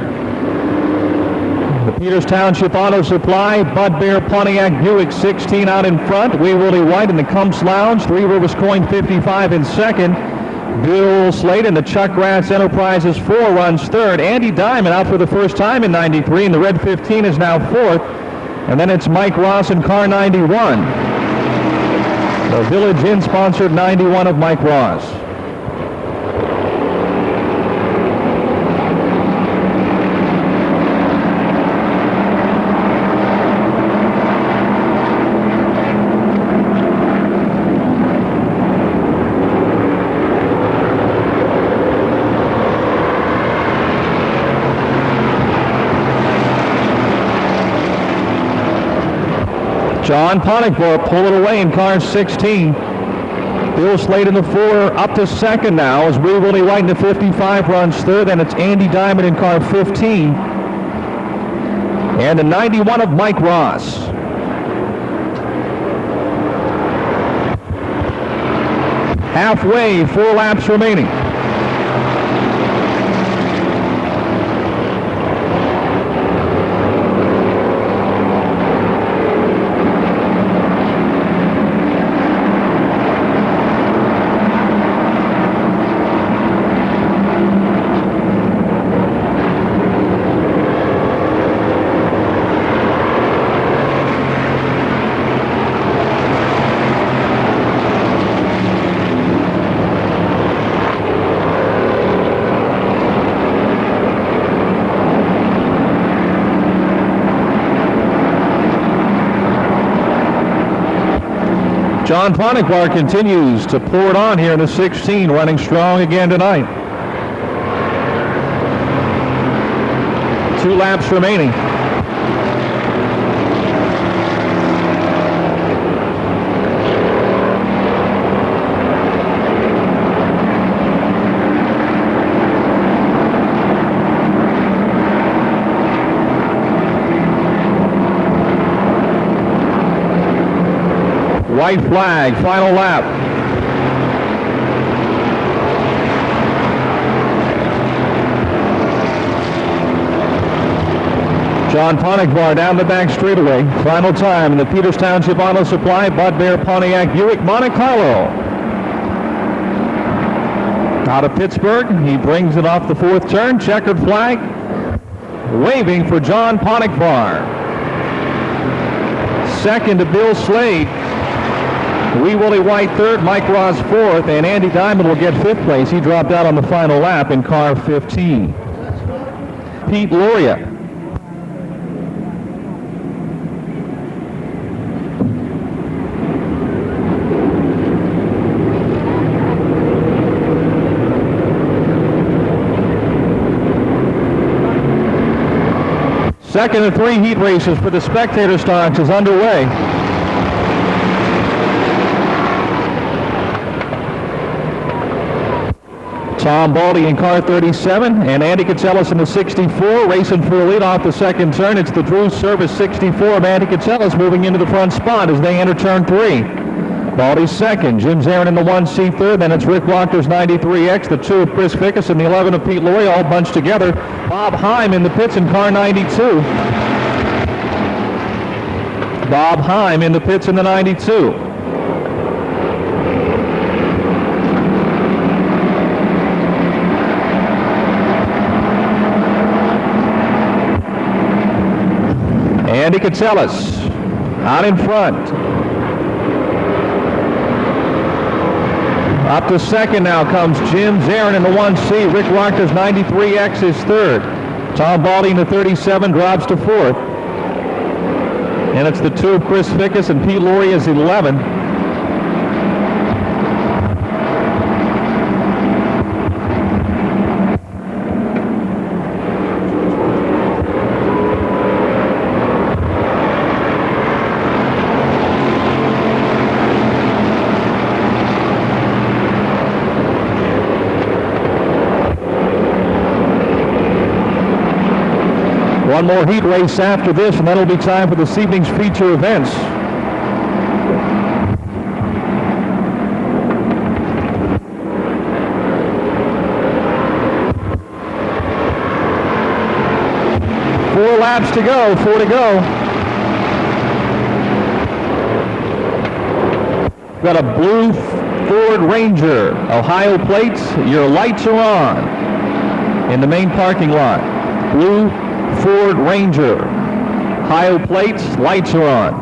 The Peters Township Auto Supply, Bud Bear Pontiac Buick 16 out in front. Wee Willie White in the Cumps Lounge. 3 Rivers Coin 55 in 2nd. Bill Slade in the Chuck Grass Enterprises 4 runs 3rd. Andy Diamond out for the first time in 93, and the red 15 is now 4th. And then it's Mike Ross in car 91. The Village Inn sponsored 91 of Mike Ross. John Pontiquar pulling away in car 16. Bill Slade in the 4 up to 2nd now as Wee Willie White in the 55 runs 3rd, and it's Andy Diamond in car 15. And the 91 of Mike Ross. Halfway, 4 laps remaining. John Ponigbar continues to pour it on here in the 16, running strong again tonight. 2 laps remaining. White flag, final lap. John Ponigbar down the back straightaway. Final time in the Peters Township Auto Supply Bud Bear Pontiac Buick Monte Carlo. Out of Pittsburgh, he brings it off the 4th turn. Checkered flag, waving for John Ponigbar. Second to Bill Slade. Wee Willie White 3rd, Mike Ross 4th, and Andy Diamond will get 5th place. He dropped out on the final lap in car 15. Pete Loria. Second of 3 heat races for the spectator stocks is underway. Tom Baldy in car 37 and Andy Katselis in the 64, racing for a lead off the 2nd turn. It's the Drew Service 64 of Andy Katselis moving into the front spot as they enter turn 3. Baldy's 2nd, Jim Zarin in the 1C 3rd, then it's Rick Walker's 93X, the 2 of Chris Fickus, and the 11 of Pete Loria all bunched together. Bob Heim in the pits in car 92. Bob Heim in the pits in the 92. Andy Katselis out in front. Up to 2nd now comes Jim Zarin in the 1C. Rick Walker's 93X is 3rd. Tom Baldy in the 37 drops to 4th. And it's the 2 of Chris Fickus and Pete Loria's 11. One more heat race after this, and that'll be time for this evening's feature events. Four laps to go, 4 to go. Got a blue Ford Ranger, Ohio plates. Your lights are on in the main parking lot. Blue Ford Ranger, Ohio plates, lights are on.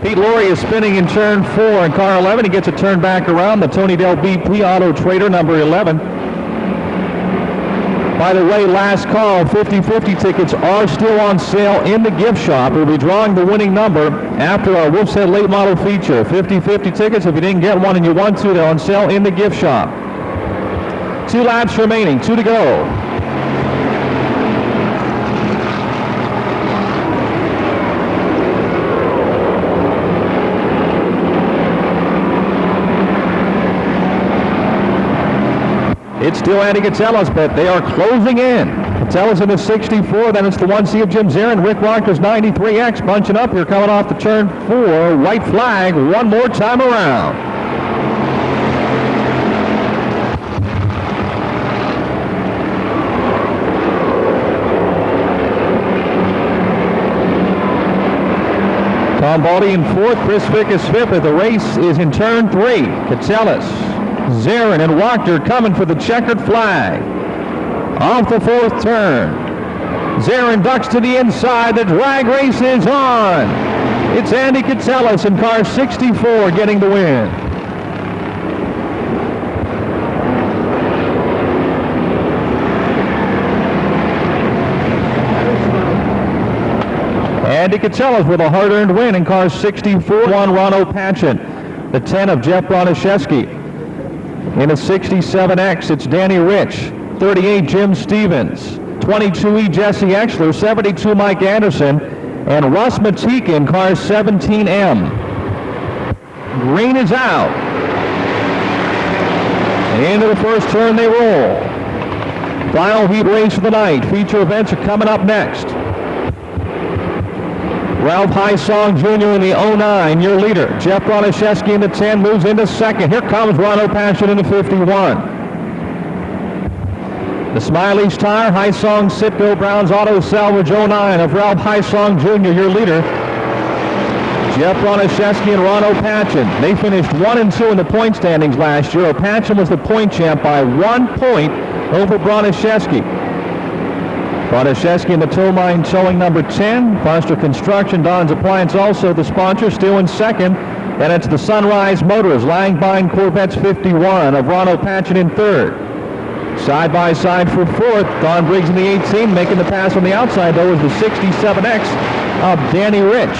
Pete Loria is spinning in turn 4 in car 11. He gets a turn back around. The Tony Del BP Auto Trader, number 11. By the way, last call, 50-50 tickets are still on sale in the gift shop. We'll be drawing the winning number after our Wolf's Head late model feature. 50-50 tickets, if you didn't get one and you want to, they're on sale in the gift shop. 2 laps remaining, 2 to go. It's still Andy Katselis, but they are closing in. Katselis in the 64, then it's the 1C of Jim Zarin. Rick Walker's 93X bunching up here coming off the turn 4. White flag one more time around. Tom Baldy in 4th, Chris Fickus 5th. The race is in turn 3. Katselis, Zarin, and Walker coming for the checkered flag. Off the 4th turn. Zarin ducks to the inside. The drag race is on. It's Andy Katselis in car 64 getting the win. Andy Catsellas with a hard-earned win in car 64. Ron O'Patchen. The 10 of Jeff Bronaszewski. In a 67X, it's Danny Rich. 38, Jim Stevens. 22E, Jesse Exler. 72, Mike Anderson. And Russ Matika in car 17M. Green is out. And into the first turn they roll. Final heat race of the night. Feature events are coming up next. Ralph Hysong Jr. in the 09, your leader. Jeff Bronaszewski in the 10 moves into second. Here comes Ron O'Patchen in the 51. The Smiley's Tire, Hysong Sitco Brown's Auto Salvage 09 of Ralph Hysong Jr., your leader. Jeff Bronaszewski and Ron O'Patchen. They finished 1 and 2 in the point standings last year. O'Patchen was the point champ by 1 point over Bronaszewski. Bronaszewski in the tow mine towing number 10. Foster Construction, Don's Appliance also the sponsor, still in second. And it's the Sunrise Motors, Langbine Corvettes 51 of Ron O'Patchen in third. Side by side for fourth, Don Briggs in the 18. Making the pass on the outside, though, is the 67X of Danny Rich.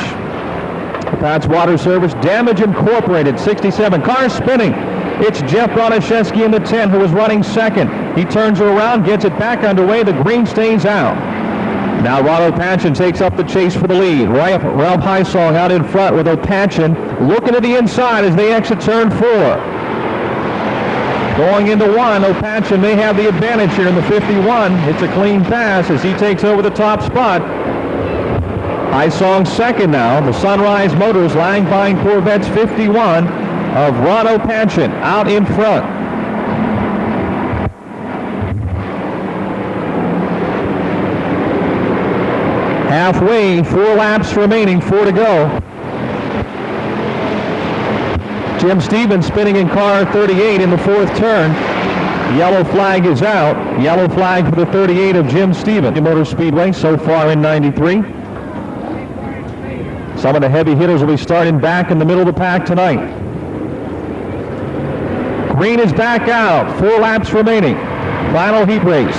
Pat's Water Service, Damage Incorporated, 67. Car spinning. It's Jeff Bronaszewski in the 10 who is running second. He turns her around, gets it back underway. The green stays out. Now Ron O'Patchen takes up the chase for the lead. Ralph Hysong out in front with O'Patchen looking to the inside as they exit turn 4. Going into 1, O'Patchen may have the advantage here in the 51. It's a clean pass as he takes over the top spot. Hysong second now. The Sunrise Motors Langbine Corvettes 51 of Ron O'Patchen out in front. Halfway, 4 laps remaining, 4 to go. Jim Stevens spinning in car 38 in the 4th turn. Yellow flag is out. Yellow flag for the 38 of Jim Stevens. Motor Speedway so far in 93. Some of the heavy hitters will be starting back in the middle of the pack tonight. Green is back out. 4 laps remaining. Final heat race.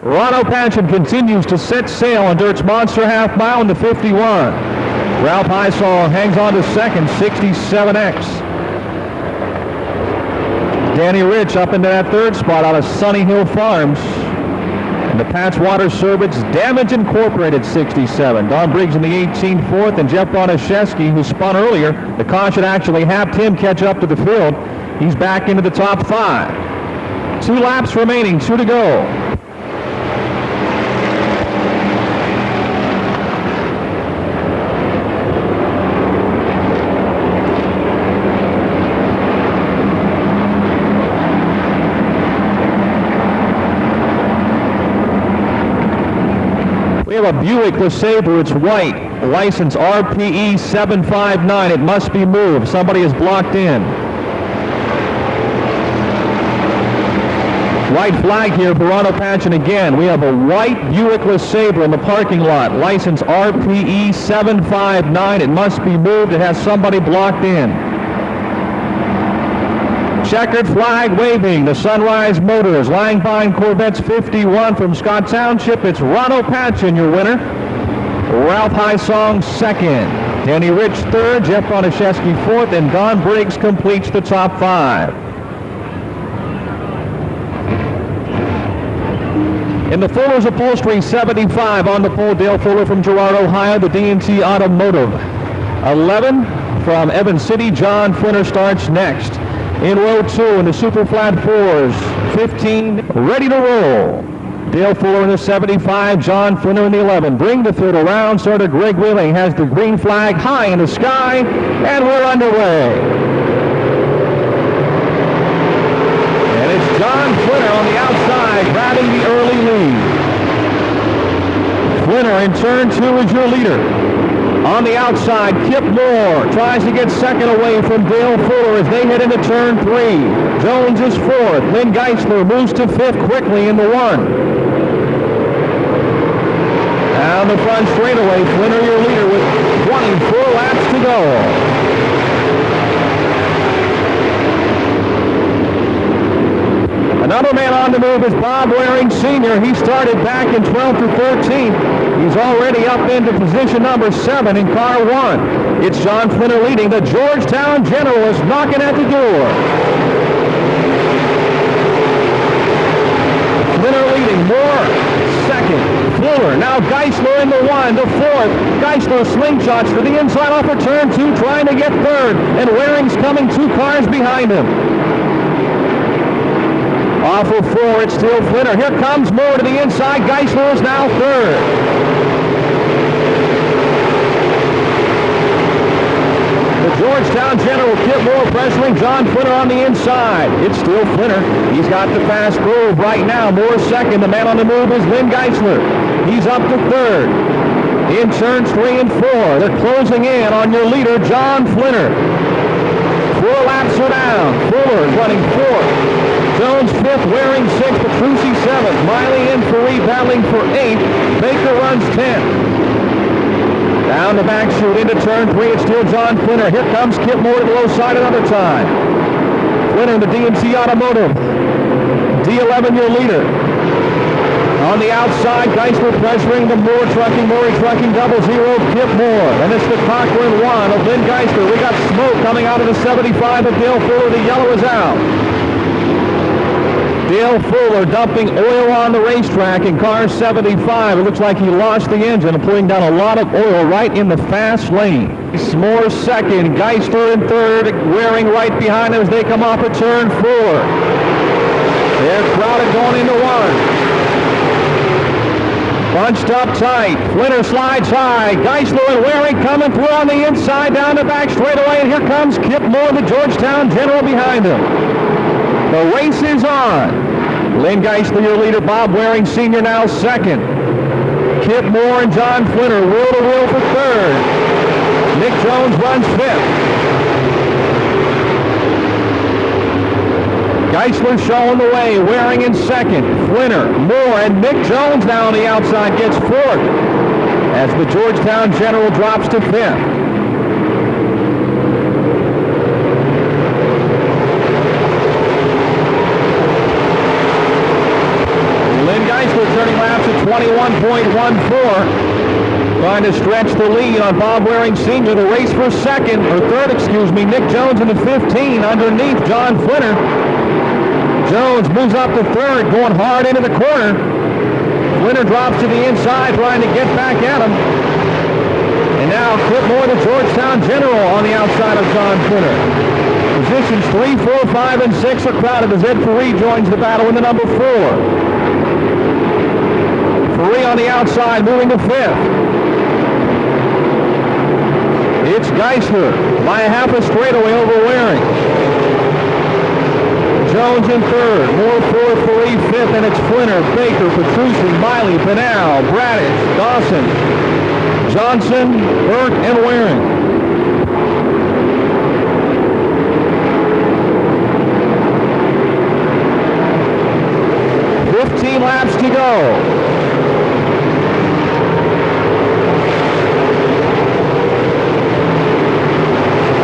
Ron O'Patchen continues to set sail on Dirt's Monster Half Mile in the 51. Ralph Hysong hangs on to second, 67X. Danny Rich up into that 3rd spot out of Sunny Hill Farms. And the Pat's Water Service Damage Incorporated 67. Don Briggs in the 18th, 4th, and Jeff Bronaszewski, who spun earlier. The caution actually helped him catch up to the field. He's back into the top 5. 2 laps remaining, 2 to go. We have a Buick LeSabre. It's white. License RPE 759. It must be moved. Somebody is blocked in. White flag here for Ron O'Patchen again. We have a white Buick LeSabre in the parking lot. License RPE 759. It must be moved. It has somebody blocked in. Checkered flag waving. The Sunrise Motors Langbine Corvettes 51 from Scott Township. It's Ron O'Patchen, your winner. Ralph Hysong second. Danny Rich third. Jeff Bronaszewski 4th. And Don Briggs completes the top 5. In the Fuller's Upholstery 75 on the pole, Dale Fuller from Girard, Ohio. The D&T Automotive 11 from Evans City. John Flinner starts next. In row 2 in the Super Flat 4s, 15 ready to roll. Dale Fuller in the 75, John Flinner in the 11. Bring the field around. Starter Greg Wheeling has the green flag high in the sky, and we're underway. And it's John Flinner on the outside, grabbing the early lead. Flinner in turn 2 is your leader. On the outside, Kip Moore tries to get second away from Dale Fuller as they head into turn 3. Jones is fourth. Lynn Geisler moves to fifth quickly in the 1. Down the front straightaway, Flinner your leader with 24 laps to go. Another man on the move is Bob Waring Sr. He started back in 12th or 13th. He's already up into position number 7 in car 1. It's John Flinner leading. The Georgetown General is knocking at the door. Flinner leading. Moore second. Fuller. Now Geisler in the 1. The 4th. Geisler slingshots for the inside off of turn 2, trying to get 3rd. And Waring's coming 2 cars behind him. Off of 4, it's still Flinner. Here comes Moore to the inside. Geisler is now 3rd. The Georgetown General, Kip Moore, pressuring John Flinner on the inside. It's still Flinner. He's got the fast groove right now. Moore second. The man on the move is Lynn Geisler. He's up to 3rd. In turns 3 and 4, they're closing in on your leader, John Flinner. 4 laps are down. Fuller is running 4th. Jones 5th, Waring 6th, Petrucci 7th, Miley and Faree battling for 8th, Baker runs 10th. Down the back chute into turn 3, it's still John Flinner. Here comes Kip Moore to the low side another time. Flinner, the DMC Automotive, D11 your leader. On the outside, Geisler pressuring the Moore Trucking 00, Kip Moore. And it's the Cochran 1 of Lynn Geisler. We got smoke coming out of the 75 of Dale Fuller. The yellow is out. Dale Fuller dumping oil on the racetrack in car 75. It looks like he lost the engine and putting down a lot of oil right in the fast lane. Moore second, Geisler in 3rd, Waring right behind them as they come off of turn 4. They're crowded going into 1. Bunched up tight. Flinner slides high. Geisler and Waring coming through on the inside down the back straightaway, and here comes Kip Moore, the Georgetown General, behind him. The race is on. Lynn Geisler, your leader. Bob Waring Sr. now second. Kip Moore and John Flinner wheel to wheel for 3rd. Nick Jones runs 5th. Geisler showing the way. Waring in 2nd. Flinner, Moore, and Nick Jones now on the outside gets 4th as the Georgetown General drops to 5th. Turning laps at 21.14. Trying to stretch the lead on Bob Waring Sr. The race for 3rd, Nick Jones in the 15 underneath John Flinner. Jones moves up to 3rd, going hard into the corner. Flinner drops to the inside, trying to get back at him. And now Kip Moore, the Georgetown General, on the outside of John Flinner. Positions 3, 4, 5, and 6 are crowded as Ed Faree joins the battle in the number 4. Faree on the outside, moving to 5th. It's Geisler by a half a straightaway over Waring. Jones in 3rd, Moore 4th, Faree 5th, and it's Flinner, Baker, Petrucci, Miley, Pinal, Bradish, Dawson, Johnson, Burke, and Waring. Laps to go.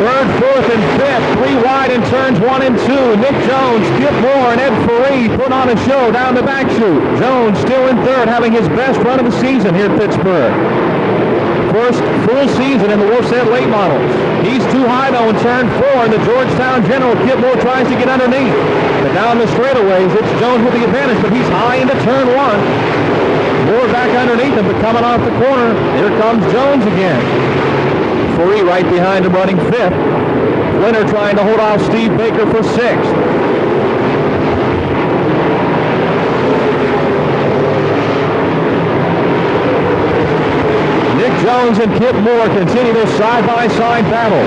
3rd, 4th, and 5th, 3 wide in turns 1 and 2. Nick Jones, Kip Moore, and Ed Faree put on a show down the back chute. Jones still in 3rd, having his best run of the season here at Pittsburgh. First full season in the Wolf's Head late models. He's too high though in turn 4, and the Georgetown General, Kip Moore, tries to get underneath. But down the straightaways, it's Jones with the advantage, but he's high into turn 1. Moore back underneath him, but coming off the corner, here comes Jones again. Faree right behind him, running 5th. Flinner trying to hold off Steve Baker for 6th. Nick Jones and Kip Moore continue their side-by-side battle.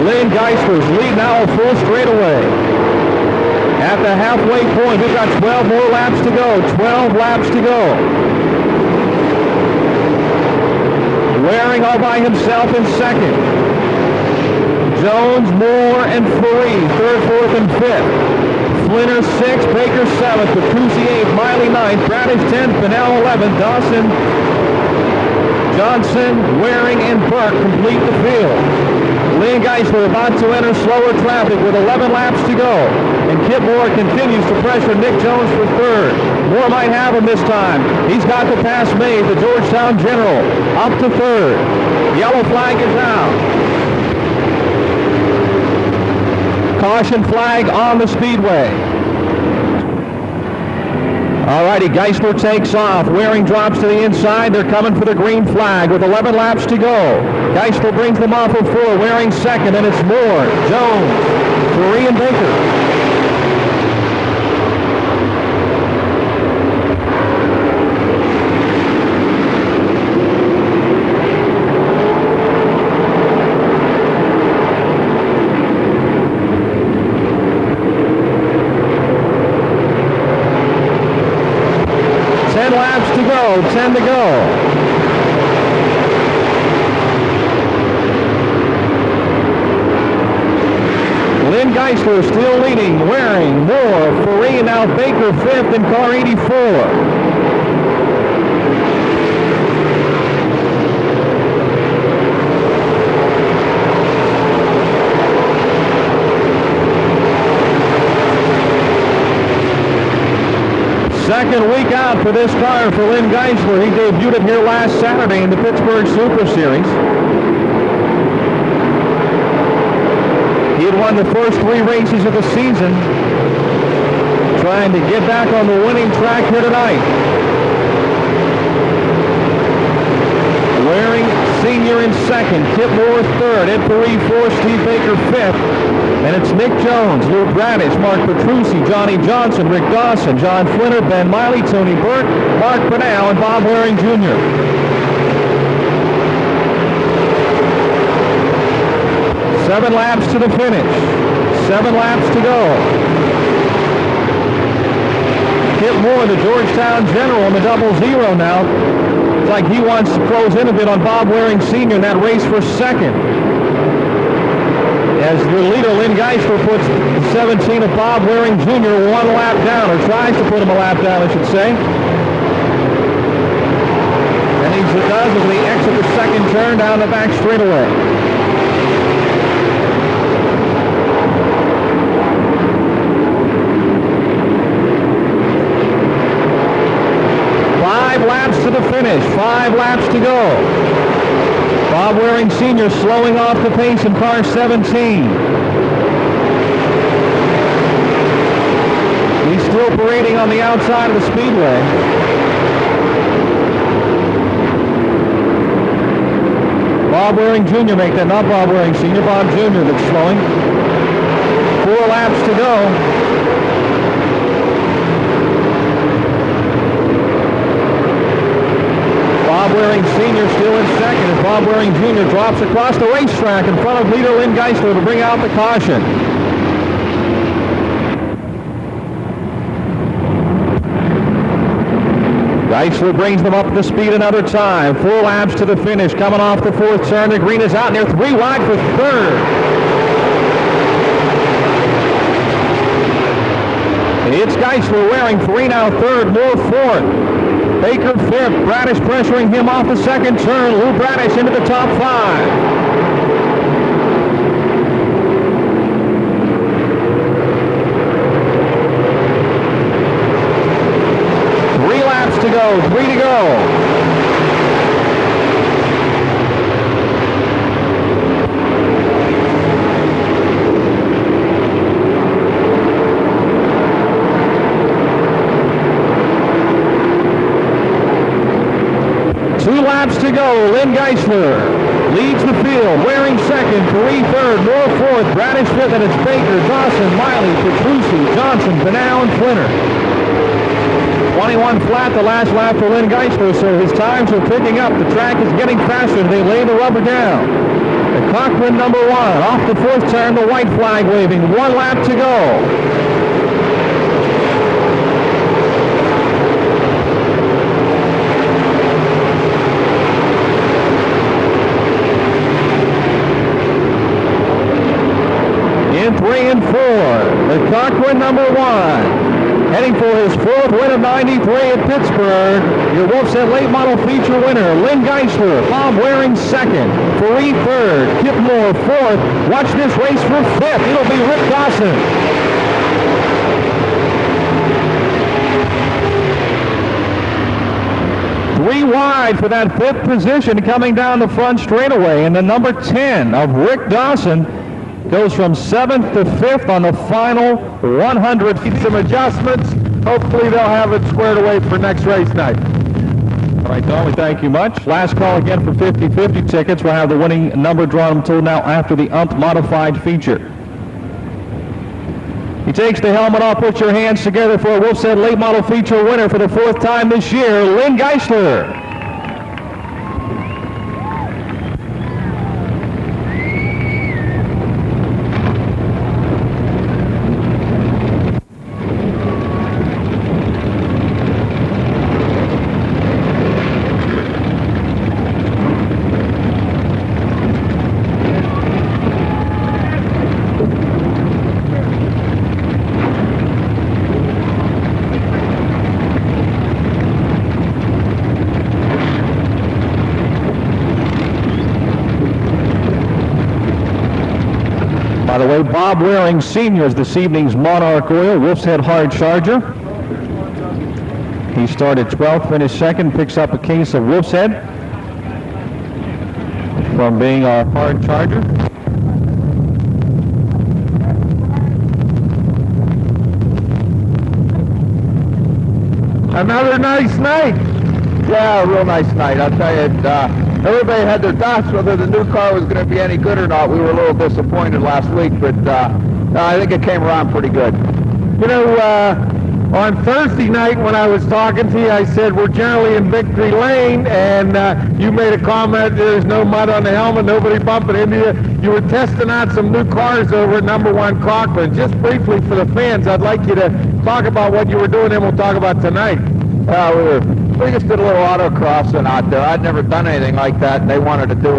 Lynn Geisler's lead now a full straightaway. At the halfway point, we've got 12 more laps to go. 12 laps to go. Waring all by himself in second. Jones, Moore, and Faree, third, fourth, and fifth. Flinner, sixth. Baker, seventh. Petrucci, eighth. Miley, ninth. Bradish, 10th. Bunnell, 11th. Dawson, Johnson, Waring, and Burke complete the field. Lynn Geisler about to enter slower traffic with 11 laps to go. And Kip Moore continues to pressure Nick Jones for third. Moore might have him this time. He's got the pass made. The Georgetown General up to third. Yellow flag is out. Caution flag on the Speedway. All righty, Geisler takes off. Waring drops to the inside. They're coming for the green flag with 11 laps to go. Geisler brings them off of 4. Waring second, and it's Moore, Jones, Faree, and Baker. Laps to go, 10 to go. Lynn Geisler still leading. Waring, Moore, Faree, now Baker fifth in car 84. Second week out for this car for Lynn Geisler. He debuted it here last Saturday in the Pittsburgh Super Series. He had won the first 3 races of the season, trying to get back on the winning track here tonight. Waring Sr. in second, Kip Moore third, Ed Faree fourth, Steve Baker fifth. And it's Nick Jones, Lou Bradish, Mark Petrucci, Johnny Johnson, Rick Dawson, John Flinner, Ben Miley, Tony Burke, Mark Bunnell, and Bob Waring Jr. Seven laps to the finish. 7 laps to go. Kip Moore, the Georgetown General, in the 0-0 now. It's like he wants to close in a bit on Bob Waring Sr. in that race for second. As your leader, Lynn Geisler, puts 17 of Bob Waring Jr. 1 lap down, or tries to put him a lap down, I should say. And he does as they exit the second turn down the back straightaway. Laps to the finish, 5 laps to go. Bob Waring Sr. slowing off the pace in car 17. He's still parading on the outside of the Speedway. Bob Waring Jr. make that, not Bob Waring Sr., Bob Jr. that's slowing. 4 laps to go. Bob Waring Sr. still in second as Bob Waring Jr. drops across the racetrack in front of leader Lynn Geisler to bring out the caution. Geisler brings them up to speed another time. 4 laps to the finish. Coming off the 4th turn, the green is out, and they're 3 wide for third. It's Geisler, Waring, Faree now third, Moore fourth. Baker fifth, Bradish pressuring him off the 2nd turn. Lou Bradish into the top 5. Three laps to go, 3 to go. Laps to go. Lynn Geisler leads the field. Waring second, Faree third, Moore fourth, Bradish fifth, and it's Baker, Dawson, Miley, Petrucci, Johnson, Bunnell, and Flinner. 21 flat the last lap for Lynn Geisler, so his times are picking up. The track is getting faster. They lay the rubber down. The Cochran number 1 off the 4th turn, the white flag waving. 1 lap to go. 3 and 4. The Cochran number 1. Heading for his 4th win of 93 at Pittsburgh, your Wolf's Head late model feature winner, Lynn Geisler. Bob Waring 2nd. Fareed 3rd. Kip Moore 4th. Watch this race for 5th. It'll be Rick Dawson. Three wide for that 5th position coming down the front straightaway. And the number 10 of Rick Dawson goes from 7th to 5th on the final 100 feet. Some adjustments. Hopefully they'll have it squared away for next race night. All right, Don, we thank you much. Last call again for 50-50 tickets. We'll have the winning number drawn until now after the UMP modified feature. He takes the helmet off. Put your hands together for a Wolf's Head late model feature winner for the 4th time this year, Lynn Geisler. By the way, Bob Waring Sr. is this evening's Monarch Oil Wolf's Head Hard Charger. He started 12th, finished 2nd, picks up a case of Wolf's Head from being our Hard Charger. Another nice night. Yeah, a real nice night. I'll tell you, everybody had their doubts whether the new car was going to be any good or not. We were a little disappointed last week, but I think it came around pretty good. You know, on Thursday night when I was talking to you, I said we're generally in victory lane, and you made a comment, there's no mud on the helmet, nobody bumping into you. You were testing out some new cars over at number 1 Cochran. Just briefly for the fans, I'd like you to talk about what you were doing, and we'll talk about tonight. We just did a little autocrossing out there. I'd never done anything like that, and they wanted to do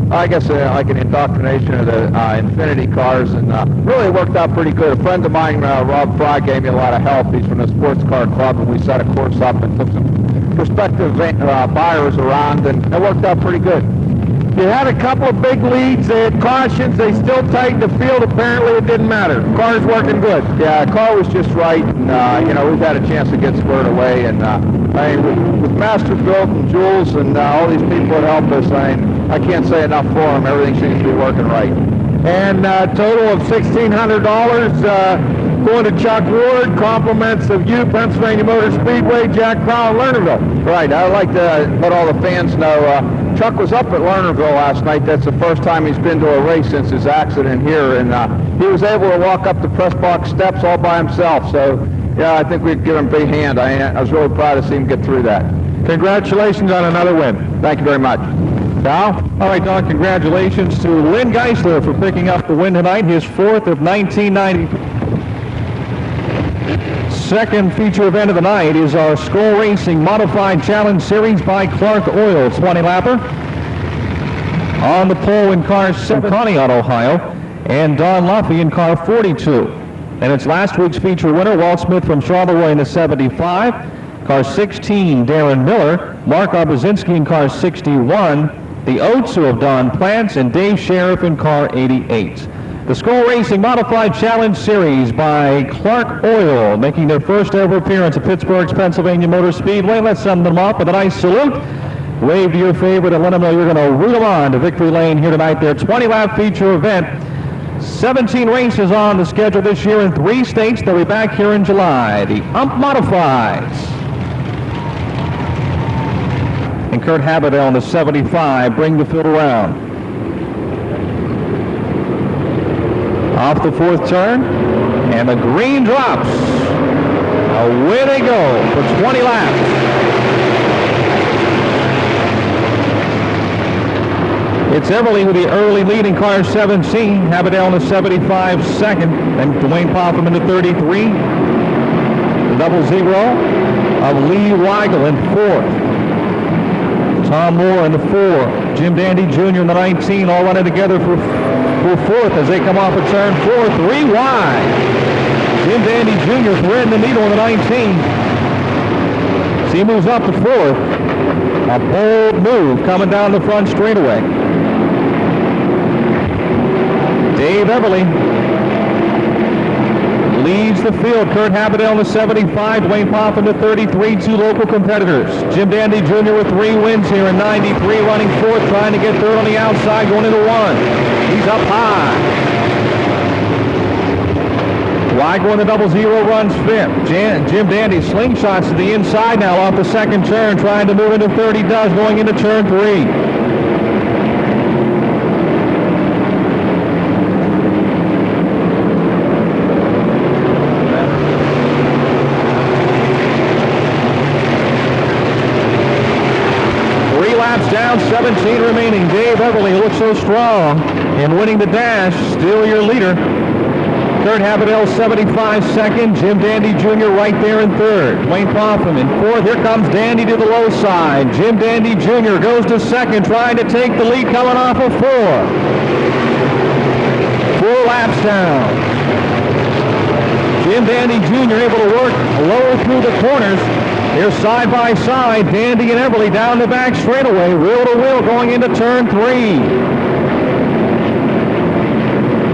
like an indoctrination of the Infinity cars, and really worked out pretty good. A friend of mine, Rob Fry, gave me a lot of help. He's from the Sports Car Club, and we set a course up and took some prospective buyers around, and it worked out pretty good. You had a couple of big leads. They had cautions. They still tightened the field. Apparently, it didn't matter. The car's working good. Yeah, the car was just right, and we've had a chance to get squared away. And with Masterbuilt and Jules and all these people that helped us, I can't say enough for them. Everything seems to be working right. And a total of $1,600 going to Chuck Ward. Compliments of you, Pennsylvania Motor Speedway, Jack Crowell, Lernerville. Right. I'd like to let all the fans know. Chuck was up at Lernerville last night. That's the first time he's been to a race since his accident here, and he was able to walk up the press box steps all by himself. So, yeah, I think we'd give him a big hand. I was really proud to see him get through that. Congratulations on another win. Thank you very much. Al? All right, Don, congratulations to Lynn Geisler for picking up the win tonight, his 4th of 1990. Second feature event of the night is our Skull Racing Modified Challenge Series by Clark Oil 20-lapper. On the pole in car 7, Conneaut, Ohio, and Don Luffy in car 42. And it's last week's feature winner, Walt Smith from Charleroi in the 75. Car 16, Darren Miller. Mark Arbazinski in car 61. The Otsu of Don Plants, and Dave Sheriff in car 88. The Skull Racing Modified Challenge Series by Clark Oil, making their first ever appearance at Pittsburgh's Pennsylvania Motor Speedway. Let's send them off with a nice salute. Wave to your favorite and let them know you're going to root them on to victory lane here tonight. Their 20-lap feature event. 17 races on the schedule this year in 3 states. They'll be back here in July. The UMP Modifieds. And Kurt Haberdell in the 75 bring the field around. Off the 4th turn, and the green drops. Away they go for 20 laps. It's Everly with the early lead in car 17. Haberdell in the 75 second, and Dwayne Popham in the 33. The double zero of Lee Weigel in 4th. Tom Moore in the 4. Jim Dandy Jr. in the 19, all running together for for fourth as they come off of turn 4, 3 wide. Jim Dandy Jr. threading the needle in the 19. So he moves up to fourth. A bold move coming down the front straightaway. Dave Everly leads the field. Kurt Habadell in the 75, Dwayne Poffin to 33, two local competitors. Jim Dandy Jr. with 3 wins here in 93, running fourth, trying to get third on the outside, going into 1. He's up high. Wide going the 0-0, runs fifth. Jim Dandy slingshots to the inside now off the second turn, trying to move into third. He does, going into turn 3. Down, 17 remaining. Dave Everly looks so strong in winning the dash. Still your leader. Kurt Habadell 75 second. Jim Dandy Jr. right there in third. Dwayne Poffin in fourth. Here comes Dandy to the low side. Jim Dandy Jr. goes to second, trying to take the lead coming off of 4. 4 laps down. Jim Dandy Jr. able to work lower through the corners. They're side by side, Dandy and Everly down the back straightaway, wheel to wheel going into turn 3.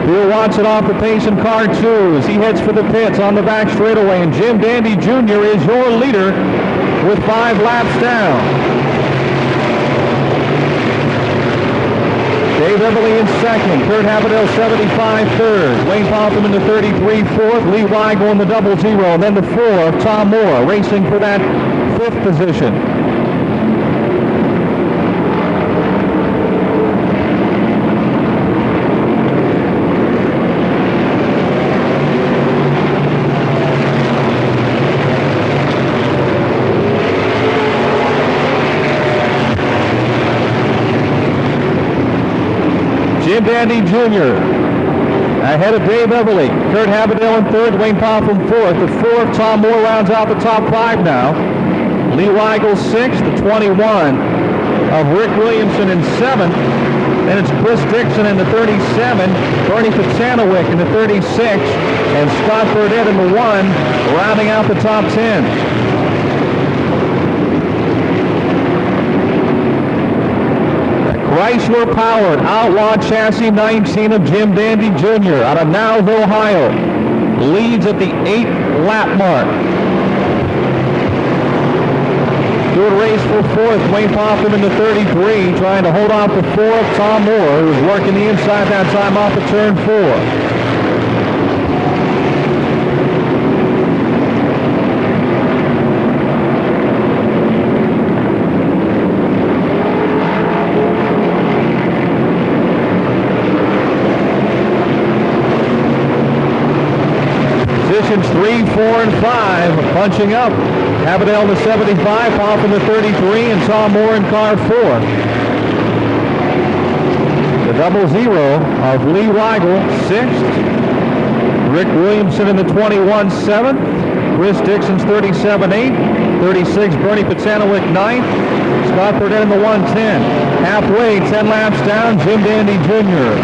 Bill Watson off the pace in car 2 as he heads for the pits on the back straightaway, and Jim Dandy Jr. is your leader with 5 laps down. Dave Everly in second, Kurt Habadell 75 third, Dwayne Poffin in the 33 fourth, Lee Weigel in the 0-0, and then the 4 of Tom Moore racing for that 5th position. Jim Dandy Jr. ahead of Dave Everly. Kurt Habadell in third, Dwayne Poffin fourth. The 4 of Tom Moore rounds out the top 5 now. Lee Weigel 6th, the 21 of Rick Williamson in 7th. Then it's Chris Dixon in the 37, Bernie Pacanowick in the 36, and Scott Burdett in the 1, rounding out the top 10. Chrysler-powered Outlaw Chassis 19 of Jim Dandy Jr. out of Niles, Ohio, leads at the 8-lap mark. Good race for fourth, Dwayne Poffin in the 33, trying to hold off the 4 of Tom Moore, who was working the inside that time off of turn 4. Positions 3, 4, and 5 punching up. Habadell in the 75, Poffin in the 33, and Tom Moore in car 4. The 0-0 of Lee Weigel, 6th. Rick Williamson in the 21, 7th. Chris Dixon's 37, 8th. 36, Bernie Pacanowick, 9th. Scott Burdett in the 110. Halfway, 10 laps down, Jim Dandy Jr.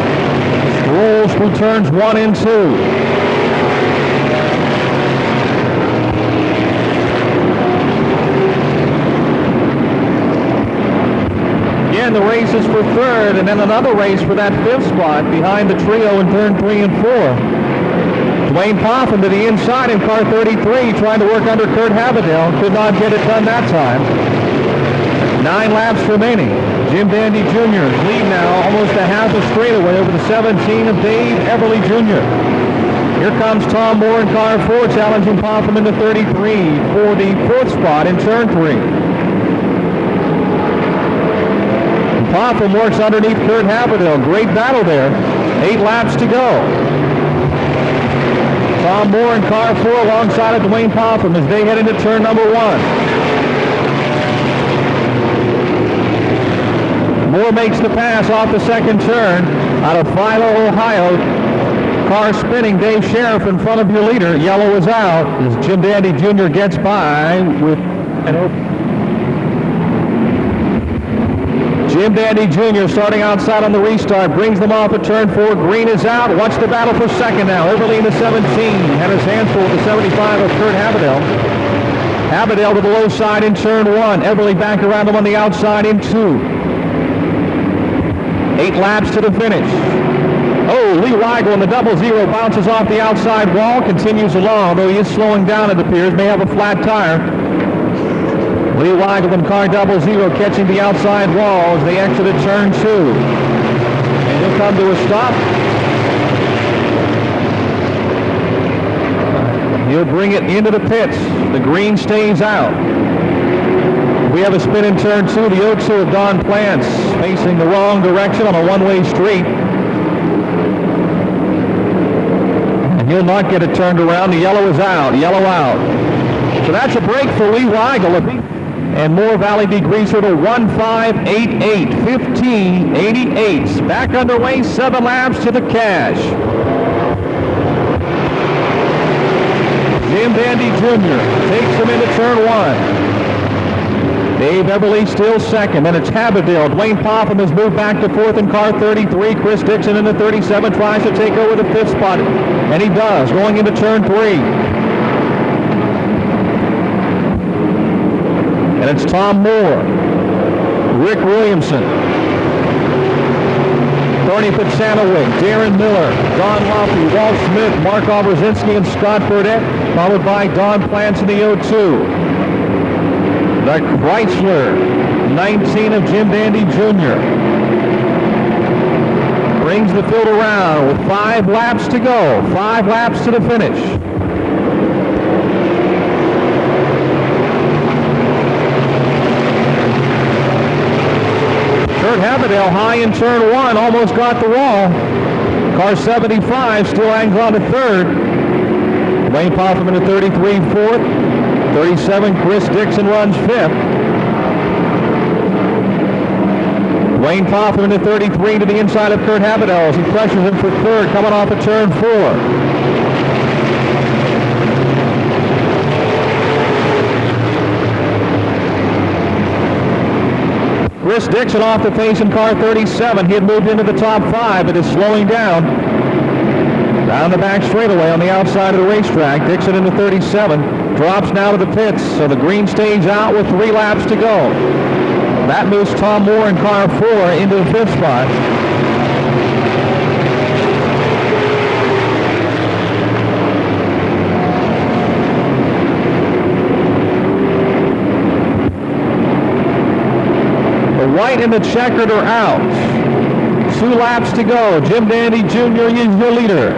rolls through turns 1 and 2. The race is for third, and then another race for that 5th spot behind the trio in turn 3 and 4. Dwayne Poffin to the inside in car 33, trying to work under Kurt Habadell. Could not get it done that time. 9 laps remaining. Jim Dandy Jr. lead now almost a half a straightaway over the 17 of Dave Everly Jr. Here comes Tom Moore in car 4, challenging Poffin in the 33 for the 4th spot in turn 3. Poffin works underneath Kurt Habadell. Great battle there. 8 laps to go. Tom Moore in car 4 alongside of Dwayne Poffin as they head into turn number 1. Moore makes the pass off the second turn out of Philo, Ohio. Car spinning. Dave Sheriff in front of your leader. Yellow is out as Jim Dandy Jr. gets by with an open. Jim Dandy Jr. starting outside on the restart, brings them off at turn 4. Green is out. Watch the battle for second now. Everly in the 17. Had his hands full with the 75 of Kurt Habadell. Habadell to the low side in turn 1. Everly back around him on the outside in 2. 8 laps to the finish. Oh, Lee Weigel in the 00 bounces off the outside wall, continues along, though he is slowing down, it appears, may have a flat tire. Lee Weigel in car 00 catching the outside wall as they exited turn 2. And he'll come to a stop. He'll bring it into the pits. The green stays out. We have a spin in turn 2. The 02 of Don Plants facing the wrong direction on a one-way street. And he'll not get it turned around. The yellow is out. Yellow out. So that's a break for Lee Weigel. And more Valley degreaser to 1588, 1588. Back underway, 7 laps to the cash. Jim Dandy Jr. takes him into turn 1. Dave Everly still second. Then it's Habadell. Dwayne Popham has moved back to 4th in car 33. Chris Dixon in the 37 tries to take over the 5th spot. And he does, going into turn 3. And it's Tom Moore, Rick Williamson, Thorny Pitsanowicz, Darren Miller, Don Loffey, Walt Smith, Mark Oberzinski, and Scott Burdett, followed by Don Plants in the 02. The Chrysler, 19 of Jim Dandy Jr. brings the field around with 5 laps to go, 5 laps to the finish. Kurt Habadell high in turn 1, almost got the wall. Car 75 still hangs on to 3rd. Wayne Popham in the 33, 4th. 37, Chris Dixon runs 5th. Wayne Popham in the 33 to the inside of Kurt Habadell as he pressures him for 3rd, coming off of turn 4. Chris Dixon off the pace in car 37. He had moved into the top 5, but is slowing down. Down the back straightaway on the outside of the racetrack. Dixon in the 37. Drops now to the pits, so the green stays out with 3 laps to go. That moves Tom Moore in car 4 into the 5th spot. The white and the checkered are out. 2 laps to go. Jim Dandy Jr. is your leader.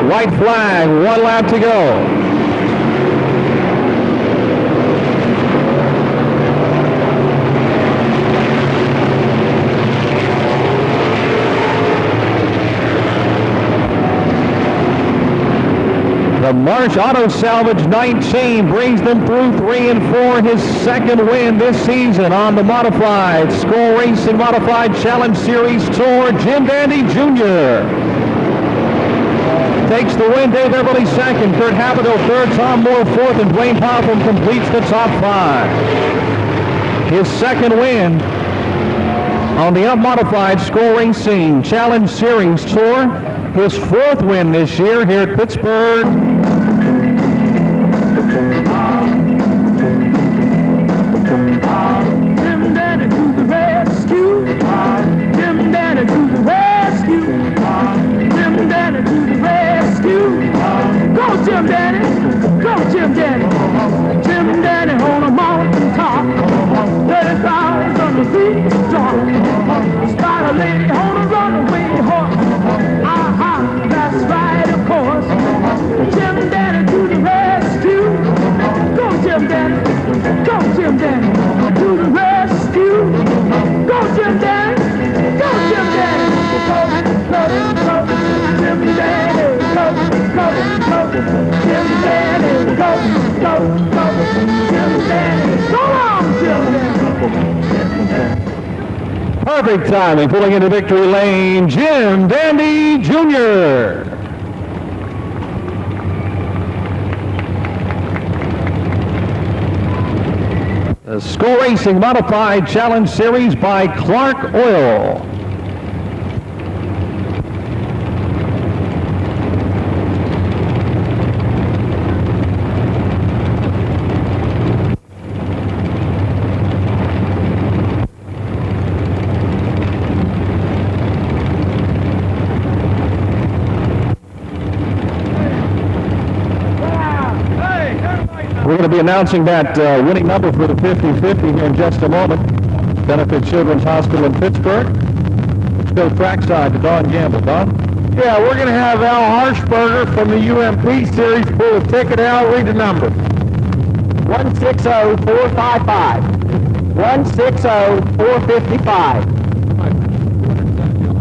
White flag, 1 lap to go. The Marsh Auto Salvage 19 brings them through 3 and 4, his 2nd win this season on the Modified Skull Racing Modified Challenge Series Tour. Jim Dandy Jr. takes the win. Dave Everly 2nd, Kurt Habadell 3rd, Tom Moore 4th, and Dwayne Popham completes the top 5. His 2nd win on the Unmodified Skull Racing Challenge Series Tour. His 4th win this year here at Pittsburgh. Jim Dandy to the rescue. Jim Dandy to the rescue. Jim Dandy to the rescue. Go Jim Dandy. Go Jim Dandy. Jim Dandy on a mountain top. 30,000 on the sea top. Spider lady on a runaway horse. That's right, of course. Jim Perfect timing, pulling into victory lane, Jim Dandy Jr. The School Racing Modified Challenge Series by Clark Oil. We're going to be announcing that winning number for the 50-50 here in just a moment. Benefit Children's Hospital in Pittsburgh. Let's go trackside to Don Gamble. Don? Yeah, we're going to have Al Harshberger from the UMP series pull a ticket. Al, read the number. 160455. 160455.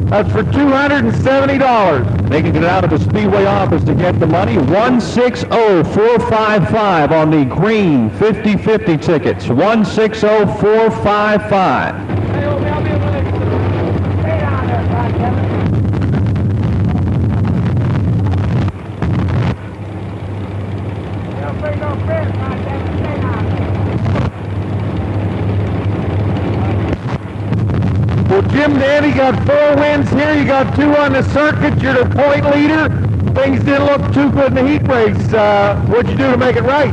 That's for $270. They can get out of the Speedway office to get the money. 160455 on the green 50-50 tickets. 160455. Well, Jim Dandy got 4 wins here. You got 2 on the circuit. You're the point leader. Things didn't look too good in the heat race. What'd you do to make it right?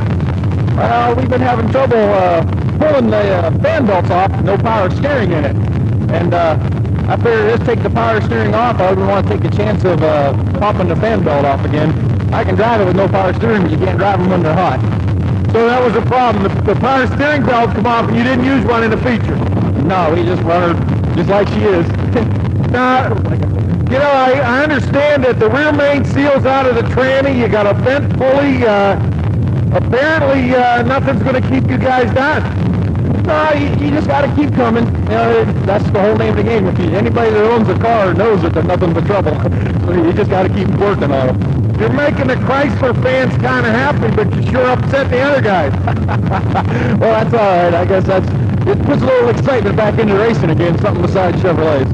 We've been having trouble pulling the fan belts off, no power steering in it. And I figured let's take the power steering off. I wouldn't want to take the chance of popping the fan belt off again. I can drive it with no power steering, but you can't drive them when they're hot. So that was the problem. The power steering belts come off, and you didn't use one in the feature. No, we just run her just like she is. Now, you know, I understand that the rear main seal's out of the tranny. You got a bent pulley. Apparently, nothing's going to keep you guys down. No, you just got to keep coming. You know, that's the whole name of the game. If anybody that owns a car knows that there's nothing but trouble. So you just got to keep working on them. You're making the Chrysler fans kind of happy, but you sure upset the other guys. Well, that's all right. I guess it puts a little excitement back into racing again, something besides Chevrolets.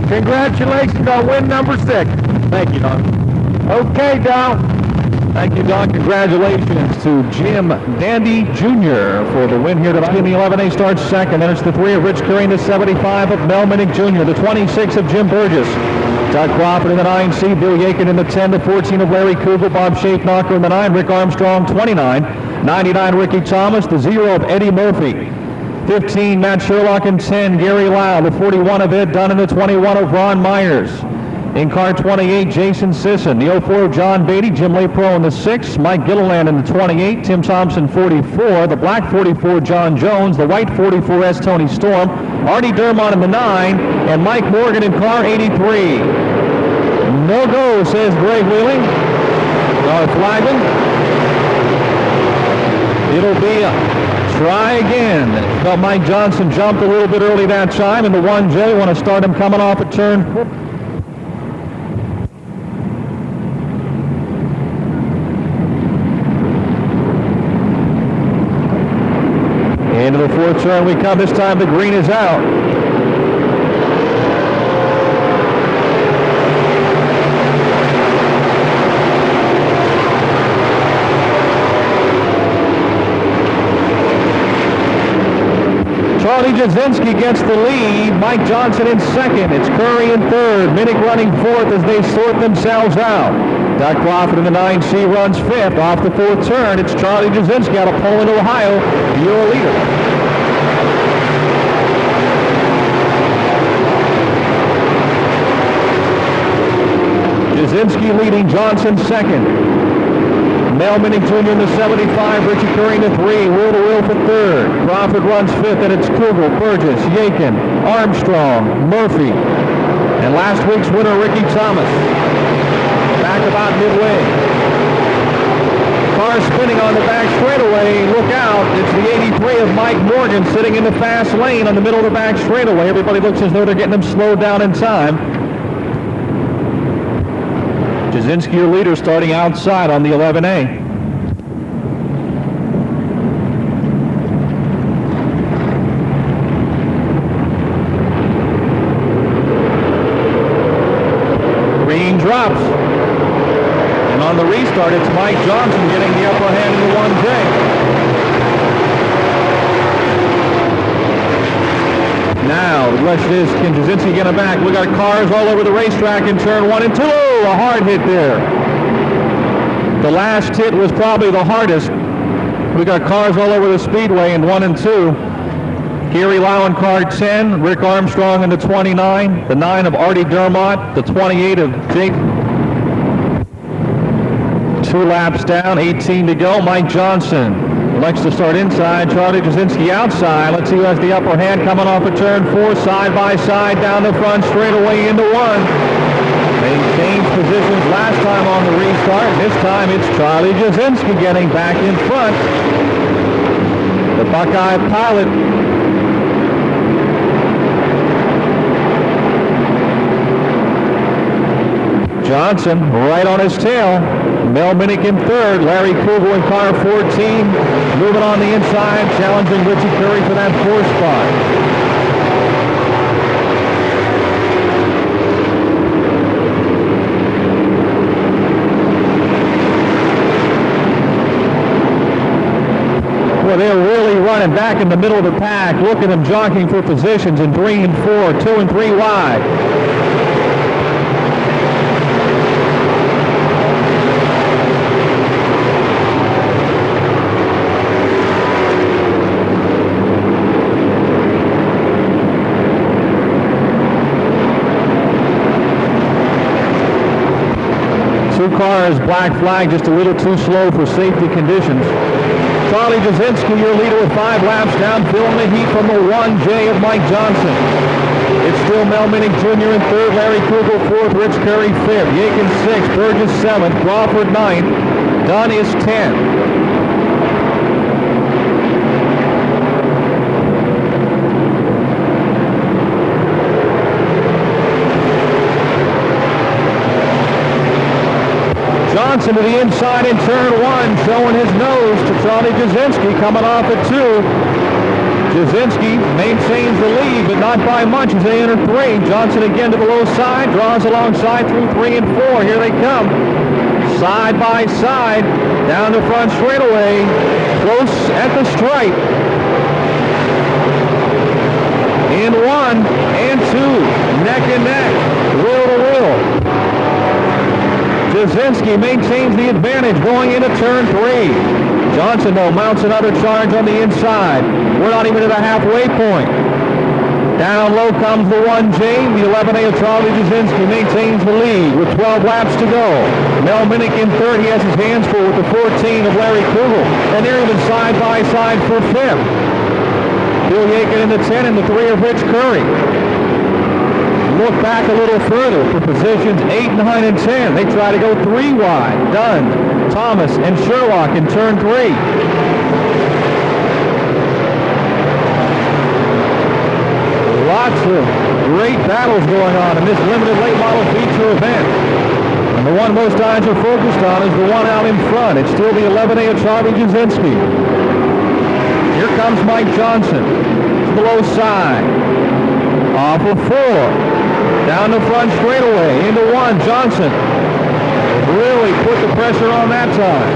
Congratulations on win number 6. Thank you, Don. Okay, Don. Thank you, Don. Congratulations to Jim Dandy Jr. for the win here tonight. In the 11A starts second. Then it's the 3 of Rich Curry, the 75 of Mel Minnick Jr., the 26 of Jim Burgess. Doug Crawford in the 9C, Bill Yakin in the 10, the 14 of Larry Kugel, Bob Schaefnacher in the 9, Rick Armstrong 29, 99 Ricky Thomas, the 0 of Eddie Murphy, 15 Matt Sherlock in 10, Gary Lau, the 41 of Ed Dunn, and the 21 of Ron Myers. In car 28, Jason Sisson, the 04 of John Beatty, Jim Lepro in the 6, Mike Gilliland in the 28, Tim Thompson 44, the black 44 John Jones, the white 44 S Tony Storm, Artie Dermont in the 9, and Mike Morgan in car 83. No go, says Greg Wheeling. Flagging. It'll be a try again. Felt Mike Johnson jumped a little bit early that time, and the 1J want to start him coming off at turn 4. Into the 4th turn we come. This time the green is out. Charlie Jasinski gets the lead. Mike Johnson in 2nd. It's Curry in 3rd. Minnick running 4th as they sort themselves out. Doug Crawford in the 9C runs 5th. Off the 4th turn, it's Charlie Jasinski out of Poland, Ohio, your leader. Jasinski leading, Johnson 2nd. Mel Minnick Jr. in the 75, Richie Curry in the 3, Will to Will for 3rd. Crawford runs 5th, and it's Kugel, Burgess, Yakin, Armstrong, Murphy, and last week's winner, Ricky Thomas. Back about midway. Car spinning on the back straightaway. Look out. It's the 83 of Mike Morgan sitting in the fast lane on the middle of the back straightaway. Everybody looks as though they're getting them slowed down in time. Jasinski, your leader, starting outside on the 11A. restart. It's Mike Johnson getting the upper hand in the 1J. Now, the question is, can Jasinski get him back? We got cars all over the racetrack in turn 1 and 2. A hard hit there. The last hit was probably the hardest. We got cars all over the Speedway in 1 and 2. Gary Lau in car 10, Rick Armstrong in the 29, the 9 of Artie Dermott, the 28 of Jake. 2 laps down, 18 to go. Mike Johnson elects to start inside. Charlie Jasinski outside. Let's see who has the upper hand coming off of turn 4, side by side, down the front, straightaway into 1. They changed positions last time on the restart. This time it's Charlie Jasinski getting back in front. The Buckeye pilot. Johnson right on his tail. Mel Minnick in third. Larry Kugel in car 14. Moving on the inside, challenging Richie Curry for that 4th spot. Well, they're really running back in the middle of the pack. Look at them jockeying for positions in 3 and 4, 2 and 3 wide. Cars, black flag, just a little too slow for safety conditions. Charlie Jasinski, your leader with 5 laps down, filling the heat from the 1J of Mike Johnson. It's still Mel Minnick Jr. in third, Larry Kugel 4th, Rich Curry 5th, Yakin 6th, Burgess 7th, Crawford 9th, Dunn is 10th. Johnson to the inside in turn 1, showing his nose to Charlie Jasinski coming off at 2. Jasinski maintains the lead, but not by much as they enter 3. Johnson again to the low side, draws alongside through 3 and 4. Here they come. Side by side, down the front straightaway, close at the stripe. In 1 and 2, neck and neck, wheel to wheel. Jasinski maintains the advantage going into turn 3. Johnson, though, mounts another charge on the inside. We're not even at the halfway point. Down low comes the 1J. The 11A of Charlie Jasinski maintains the lead with 12 laps to go. Mel Minnick in third. He has his hands full with the 14 of Larry Kugel. And they're even side by side for 5th. Bill Yakin in the 10 and the 3 of Rich Curry. Look back a little further for positions 8, 9, and 10. They try to go 3 wide. Dunn, Thomas, and Sherlock in turn 3. Lots of great battles going on in this limited late model feature event. And the one most eyes are focused on is the one out in front. It's still the 11A of Charlie Jasinski. Here comes Mike Johnson to the low side. Off of 4. Down the front straightaway, into 1, Johnson. Really put the pressure on that time.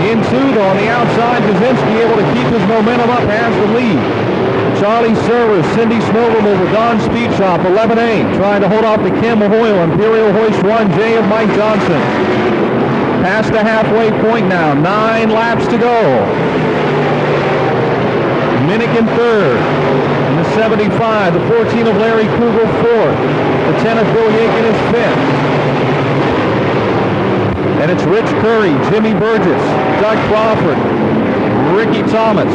In 2, though, on the outside, Jasinski able to keep his momentum up, has the lead. Charlie Servers, Cindy Snovelman with Don Speed Shop, 11A, trying to hold off the Kim Hoyle Imperial Hoist 1J of Mike Johnson. Past the halfway point now, 9 laps to go. Minnick in third. The 75, the 14 of Larry Kugel 4th, the 10 of Bill Yakin is 5th. And it's Rich Curry, Jimmy Burgess, Doug Crawford, Ricky Thomas.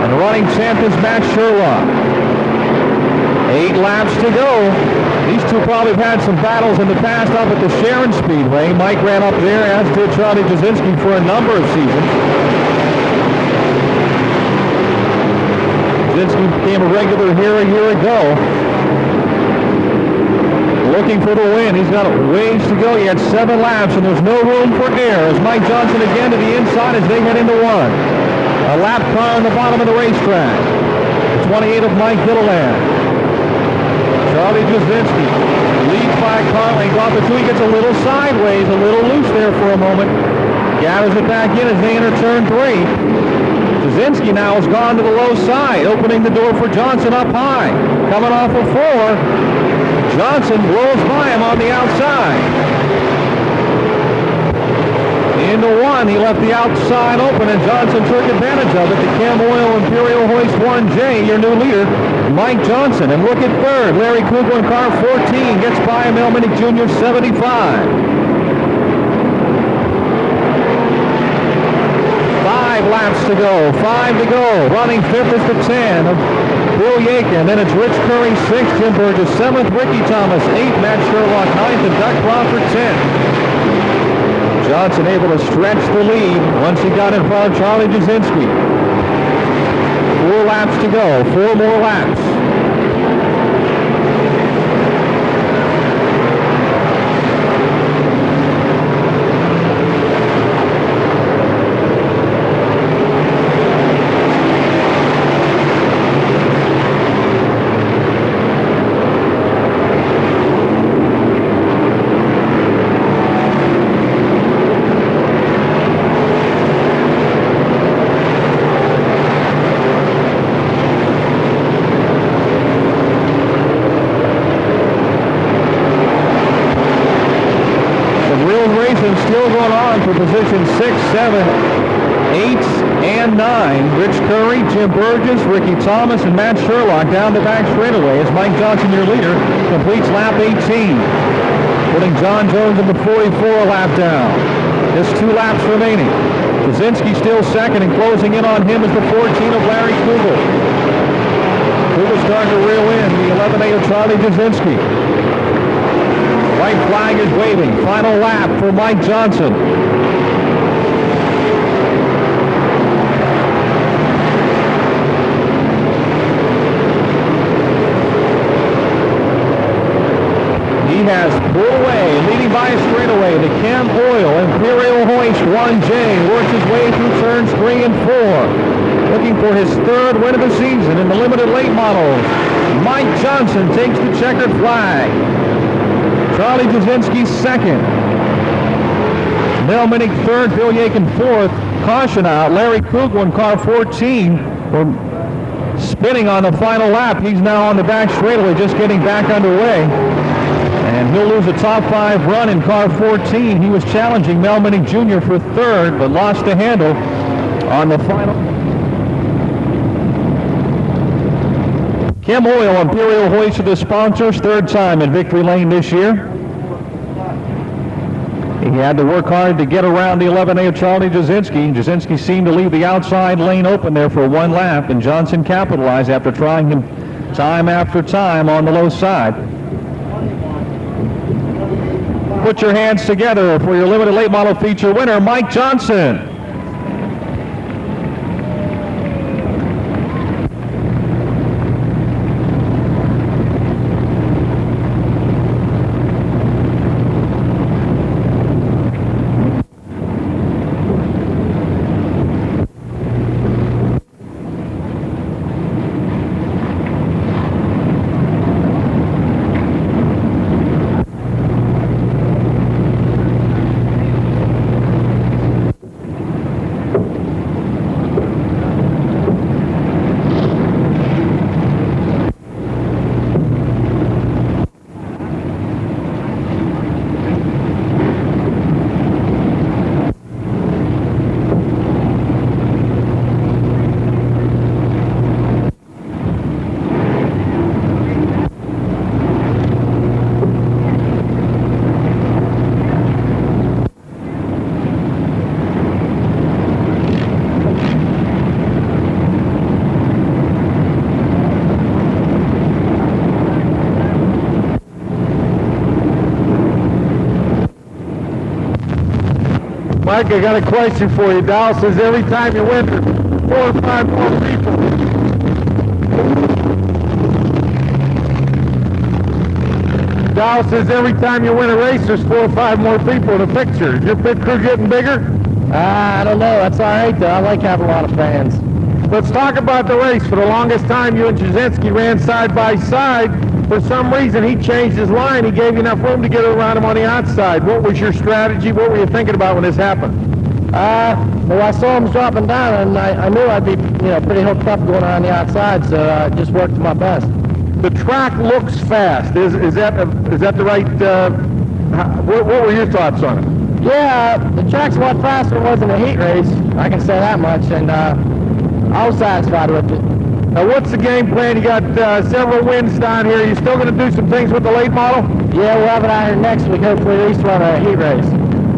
And running champ is Matt Sherlock. 8 laps to go. These two probably have had some battles in the past up at the Sharon Speedway. Mike ran up there, as did Charlie Jasinski for a number of seasons. Jasinski became a regular here a year ago. Looking for the win. He's got a ways to go. He had 7 laps, and there's no room for error as Mike Johnson again to the inside as they head into 1. A lap car on the bottom of the racetrack. The 28 of Mike Gilliland. Charlie Jasinski leads by a car length off the 2. He gets a little sideways, a little loose there for a moment. Gathers it back in as they enter turn 3. Jasinski now has gone to the low side, opening the door for Johnson up high. Coming off of 4. Johnson blows by him on the outside. Into 1, he left the outside open, and Johnson took advantage of it. The Chem Oil Imperial Hoist 1J, your new leader, Mike Johnson. And look at third, Larry Kugler in car 14, gets by Mel Minnick Jr. 75. 5 laps to go, 5 to go. Running 5th is the 10 of Bill Yakin. Then it's Rich Curry 6th, Jim Burgess 7th, Ricky Thomas 8th, Matt Sherlock 9th, and Doug Crawford 10th. Johnson able to stretch the lead once he got in front of Charlie Jasinski. 4 laps to go, 4 more laps. Still going on for position 6, 7, 8, and 9. Rich Curry, Jim Burgess, Ricky Thomas, and Matt Sherlock down the back straightaway as Mike Johnson, your leader, completes lap 18. Putting John Jones in the 44 lap down. Just 2 laps remaining. Jasinski still second, and closing in on him is the 14 of Larry Kugel. Kugel starting to reel in the 11A of Charlie Jasinski. White flag is waving. Final lap for Mike Johnson. He has pulled away, leading by a straightaway. The Chem Oil Imperial Hoist 1J works his way through turns 3 and 4. Looking for his 3rd win of the season in the limited late models. Mike Johnson takes the checkered flag. Charlie Jasinski 2nd. Mel Minnick 3rd, Bill Yakin 4th. Caution out, Larry Kugel in car 14. We're spinning on the final lap. He's now on the back straightaway, just getting back underway. And he'll lose a top 5 run in car 14. He was challenging Mel Minnick Jr. for 3rd, but lost the handle on the final. Chem Oil Imperial Hoist of the sponsors, 3rd time in victory lane this year. He had to work hard to get around the 11A of Charlie Jasinski. Jasinski seemed to leave the outside lane open there for 1 lap, and Johnson capitalized after trying him time after time on the low side. Put your hands together for your limited late model feature winner, Mike Johnson. Mike, I got a question for you. Dow says every time you win, 4 or 5 more people. Dow says every time you win a race, there's 4 or 5 more people in the picture. Is your pit crew getting bigger? I don't know. That's all right, though. I like having a lot of fans. Let's talk about the race. For the longest time, you and Jasinski ran side by side. For some reason, he changed his line. He gave you enough room to get around him on the outside. What was your strategy? What were you thinking about when this happened? Well, I saw him dropping down, and I knew I'd be, pretty hooked up going around the outside, so I just worked my best. The track looks fast. Is that the right? What were your thoughts on it? Yeah, the track's a lot faster than it was in a heat race. I can say that much, and I was satisfied with it. Now, what's the game plan? You got several wins down here. You still going to do some things with the late model? Yeah, we'll have it out here next week. Hopefully, at least run a heat race.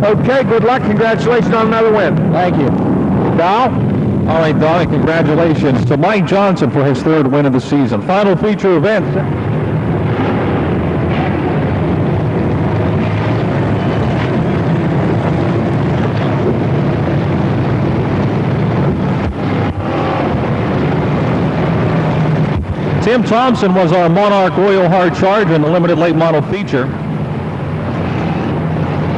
Okay, good luck. Congratulations on another win. Thank you. Dow? All right, Donnie, congratulations to Mike Johnson for his third win of the season. Final feature event. Tim Thompson was our Monarch Royal Hard Charger in the limited late model feature.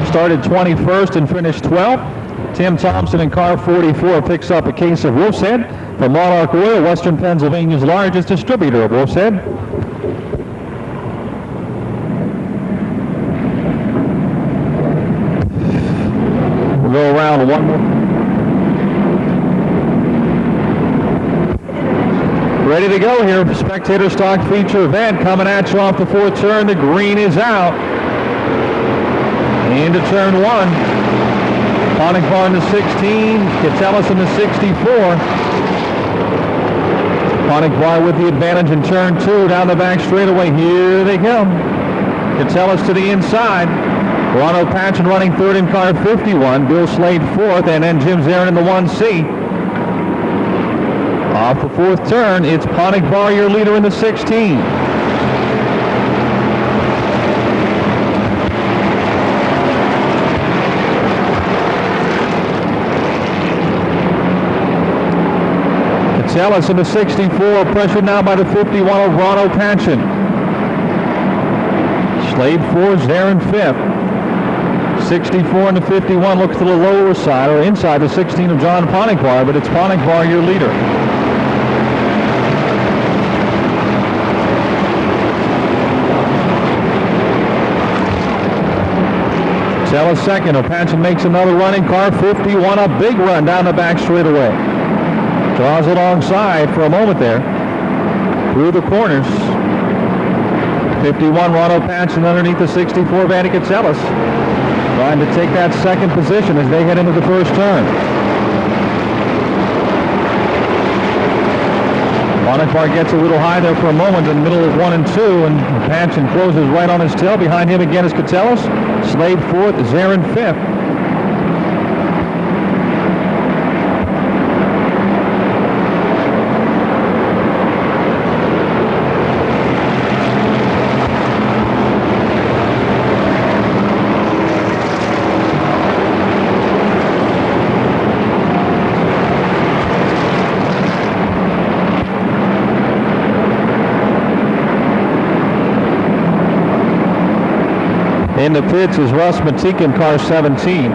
Started 21st and finished 12th. Tim Thompson in car 44 picks up a case of Wolf's Head from Monarch Royal, Western Pennsylvania's largest distributor of Wolf's Head. We'll go around one more. Ready to go here. Spectator stock feature event coming at you off the fourth turn. The green is out. Into turn one. Ponigbar in the 16. Catellus in the 64. Ponigbar with the advantage in turn two. Down the back straightaway. Here they come. Catellus to the inside. Ronald Patchen running third in car 51. Bill Slade fourth. And then Jim Zarin in the 1C. Off the fourth turn, it's Ponigbar, your leader in the 16. Catellus in the 64, pressured now by the 51 of Ronald Patchen. Slade fourth, Zarin fifth. 64 and the 51 looks to the lower side, or inside the 16 of John Ponigbar, but it's Ponigbar, your leader. Catellus second. Patchen makes another run in car 51. A big run down the back straightaway. Draws alongside for a moment there. Through the corners. 51 Ronald Patchen underneath the 64 Vandy Catellus. Trying to take that second position as they head into the first turn. Ponigbar gets a little high there for a moment in the middle of 1 and 2, and Patchen closes right on his tail. Behind him again is Catellus. Slade fourth, Zarin fifth. In the pits is Russ Matikin, car 17.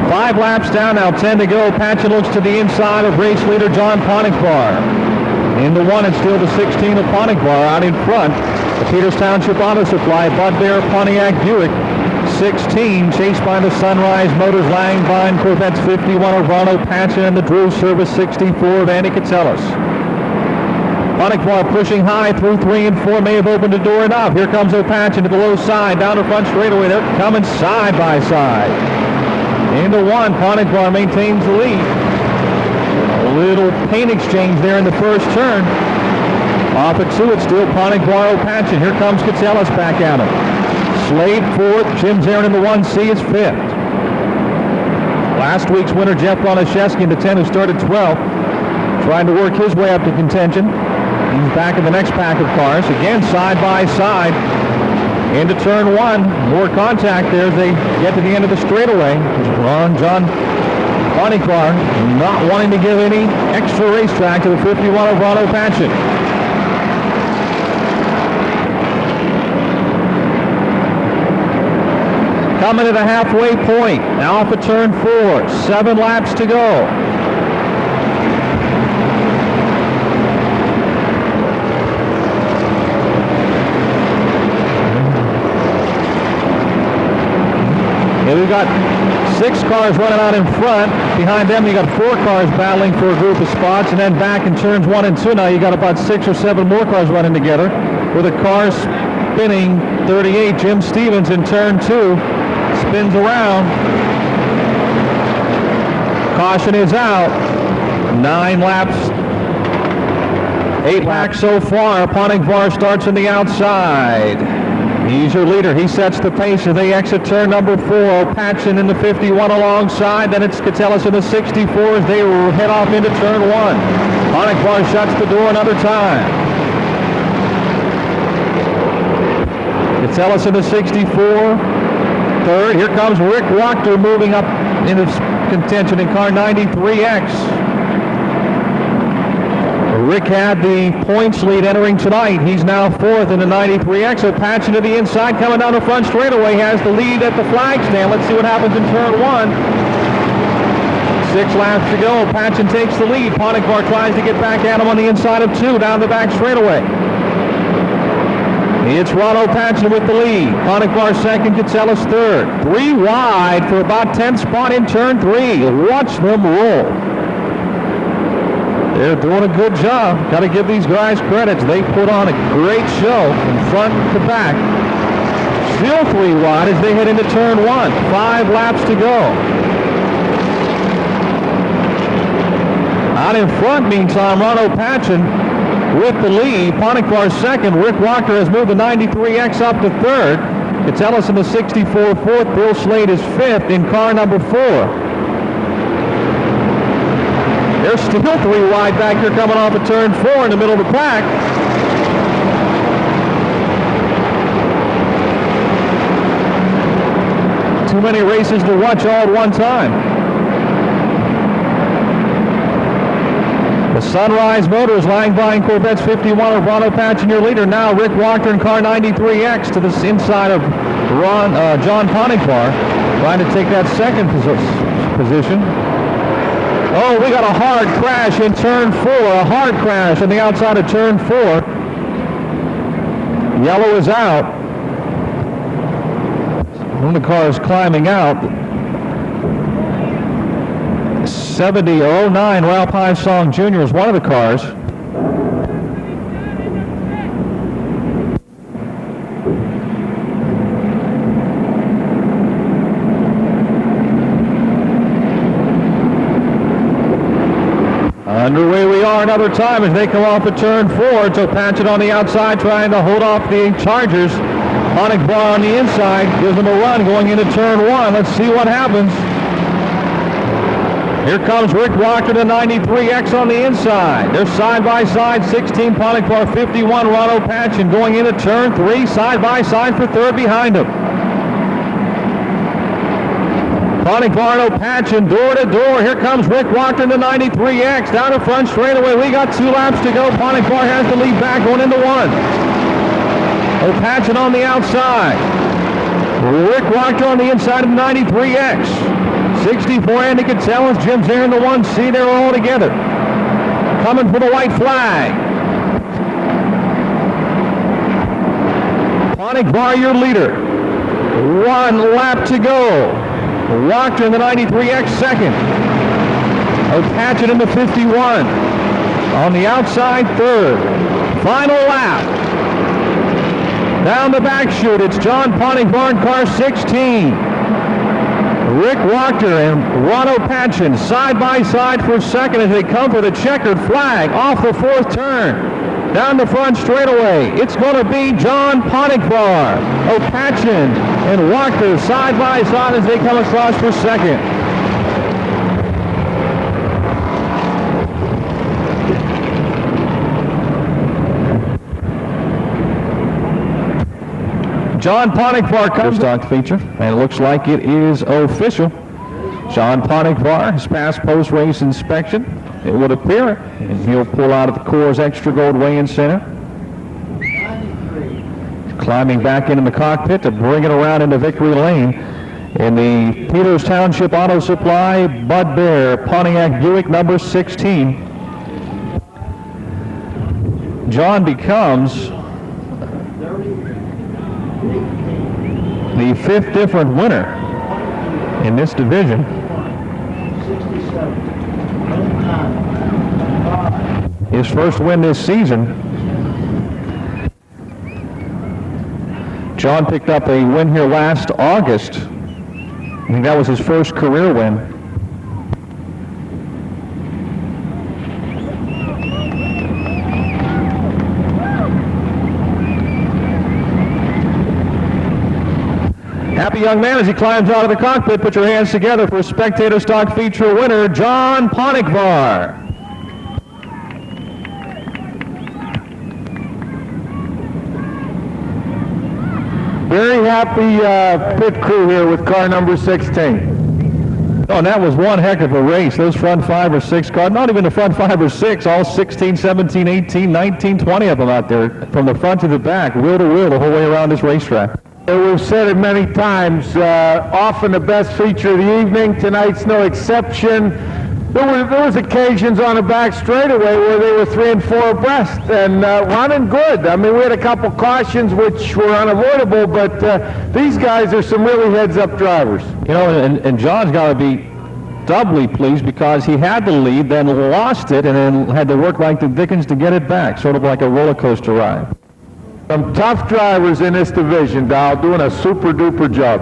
5 laps down, now 10 to go. Patchen looks to the inside of race leader John Ponigbar. In the 1, it's still the 16 of Ponigbar out in front. The Peters Township Auto Supply, Bud Bear, Pontiac Buick, 16, chased by the Sunrise Motors Langbine Corvettes 51 of Ronald Patchen and the Drew Service 64 of Andy Catellus. Ponigbar pushing high through 3 and 4, may have opened the door enough. Here comes Patchen to the low side, down the front straightaway. They're coming side by side. Into 1, Ponigbar maintains the lead. A little paint exchange there in the first turn. Off at 2, it's still Ponigbar, Patchen. Here comes Catellus back at him. Slade fourth, Jim Zarin in the 1C is fifth. Last week's winner, Jeff Bonaszewski in the 10, who started 12th, trying to work his way up to contention. He's back in the next pack of cars. Again, side by side. Into turn 1. More contact there as they get to the end of the straightaway. John Ponigbar not wanting to give any extra racetrack to the 51 of Ronald Patchen. Coming to the halfway point. Now off of turn 4. 7 laps to go. got 6 cars running out in front. Behind them, you got 4 cars battling for a group of spots, and then back in turns 1 and 2. Now you got about 6 or 7 more cars running together with a car spinning 38. Jim Stevens in turn 2 spins around. Caution is out. 9 laps. 8 laps so far. Ponigvar starts on the outside. He's your leader. He sets the pace as they exit turn number 4. Patchen in the 51 alongside. Then it's Catellus in the 64 as they head off into turn 1. Ponigvar shuts the door another time. Catellus in the 64. Third. Here comes Rick Wachter moving up into contention in car 93X. Rick had the points lead entering tonight. He's now 4th in the 93X. So Patchen to the inside, coming down the front straightaway, has the lead at the flag stand. Let's see what happens in turn 1. 6 laps to go. Patchen takes the lead. Ponigvar tries to get back at him on the inside of 2, down the back straightaway. It's Ronald Patchen with the lead. Ponigvar second, Catellus third. 3 wide for about 10th spot in turn 3. Watch them roll. They're doing a good job. Got to give these guys credits. They put on a great show from front to back. Still 3 wide as they head into turn 1. 5 laps to go. Out in front, meantime, Ronald Patchen with the lead. Ponigvar second. Rick Wachter has moved the 93X up to third. Catellus in the 64 fourth. Bill Slade is 5th in car number 4. They're still 3 wide back here coming off of turn 4 in the middle of the pack. Too many races to watch all at one time. The Sunrise Motors lying behind Corvette's 51 of Ronald Patchen, your leader. Now Rick Wachter in car 93X to the inside of John Ponigvar, trying to take that second position. Oh, we got a hard crash in turn 4. A hard crash on the outside of turn 4. Yellow is out. One of the cars climbing out. 7009 Ralph Highsong Jr. is one of the cars. Underway we are another time as they come off of turn 4. So Patchen on the outside trying to hold off the Chargers. Ponigvar on the inside gives them a run going into turn 1. Let's see what happens. Here comes Rick Wachter to 93X on the inside. They're side by side. 16 Ponigvar, 51 Ronald Patchen going into turn 3. Side by side for third behind him. Ponigvar to Patchen, door to door. Here comes Rick Wachter to 93X. Down the front straightaway. We got 2 laps to go. Ponigvar has the lead back going into 1. Patchen on the outside. Rick Wachter on the inside of 93X. 64 Andy Catellus. Jim's there in the 1C. They're all together. Coming for the white flag. Ponigvar, your leader. 1 lap to go. Wachter in the 93X second. Patchen in the 51. On the outside, third. Final lap. Down the back chute, it's John Ponigvar in car 16. Rick Wachter and Ronald Patchen side by side for second as they come for the checkered flag off the 4th turn. Down the front straightaway, it's going to be John Ponigvar. Patchen and Wachter side by side as they come across for second. John Ponigvar comes stock feature, and it looks like it is official. John Ponigvar has passed post-race inspection, it would appear, and he'll pull out of the Coors Extra Gold Weigh-In Center. Climbing back into the cockpit to bring it around into Victory Lane in the Peters Township Auto Supply Bud Bear Pontiac Buick number 16. John becomes the 5th different winner in this division. His first win this season. John picked up a win here last August. I think that was his first career win. Happy young man as he climbs out of the cockpit. Put your hands together for Spectator Stock Feature winner, John Ponigvar. Very happy pit crew here with car number 16. Oh, and that was one heck of a race. Those front 5 or 6 cars, not even the front 5 or 6, all 16, 17, 18, 19, 20 of them out there from the front to the back, wheel to wheel, the whole way around this racetrack. We've said it many times, often the best feature of the evening. Tonight's no exception. There was occasions on the back straightaway where they were 3 and 4 abreast and running good. I mean, we had a couple cautions which were unavoidable, but these guys are some really heads-up drivers. You know, and John's got to be doubly pleased because he had the lead, then lost it, and then had to work like the dickens to get it back, sort of like a roller coaster ride. Some tough drivers in this division, Dow, doing a super-duper job.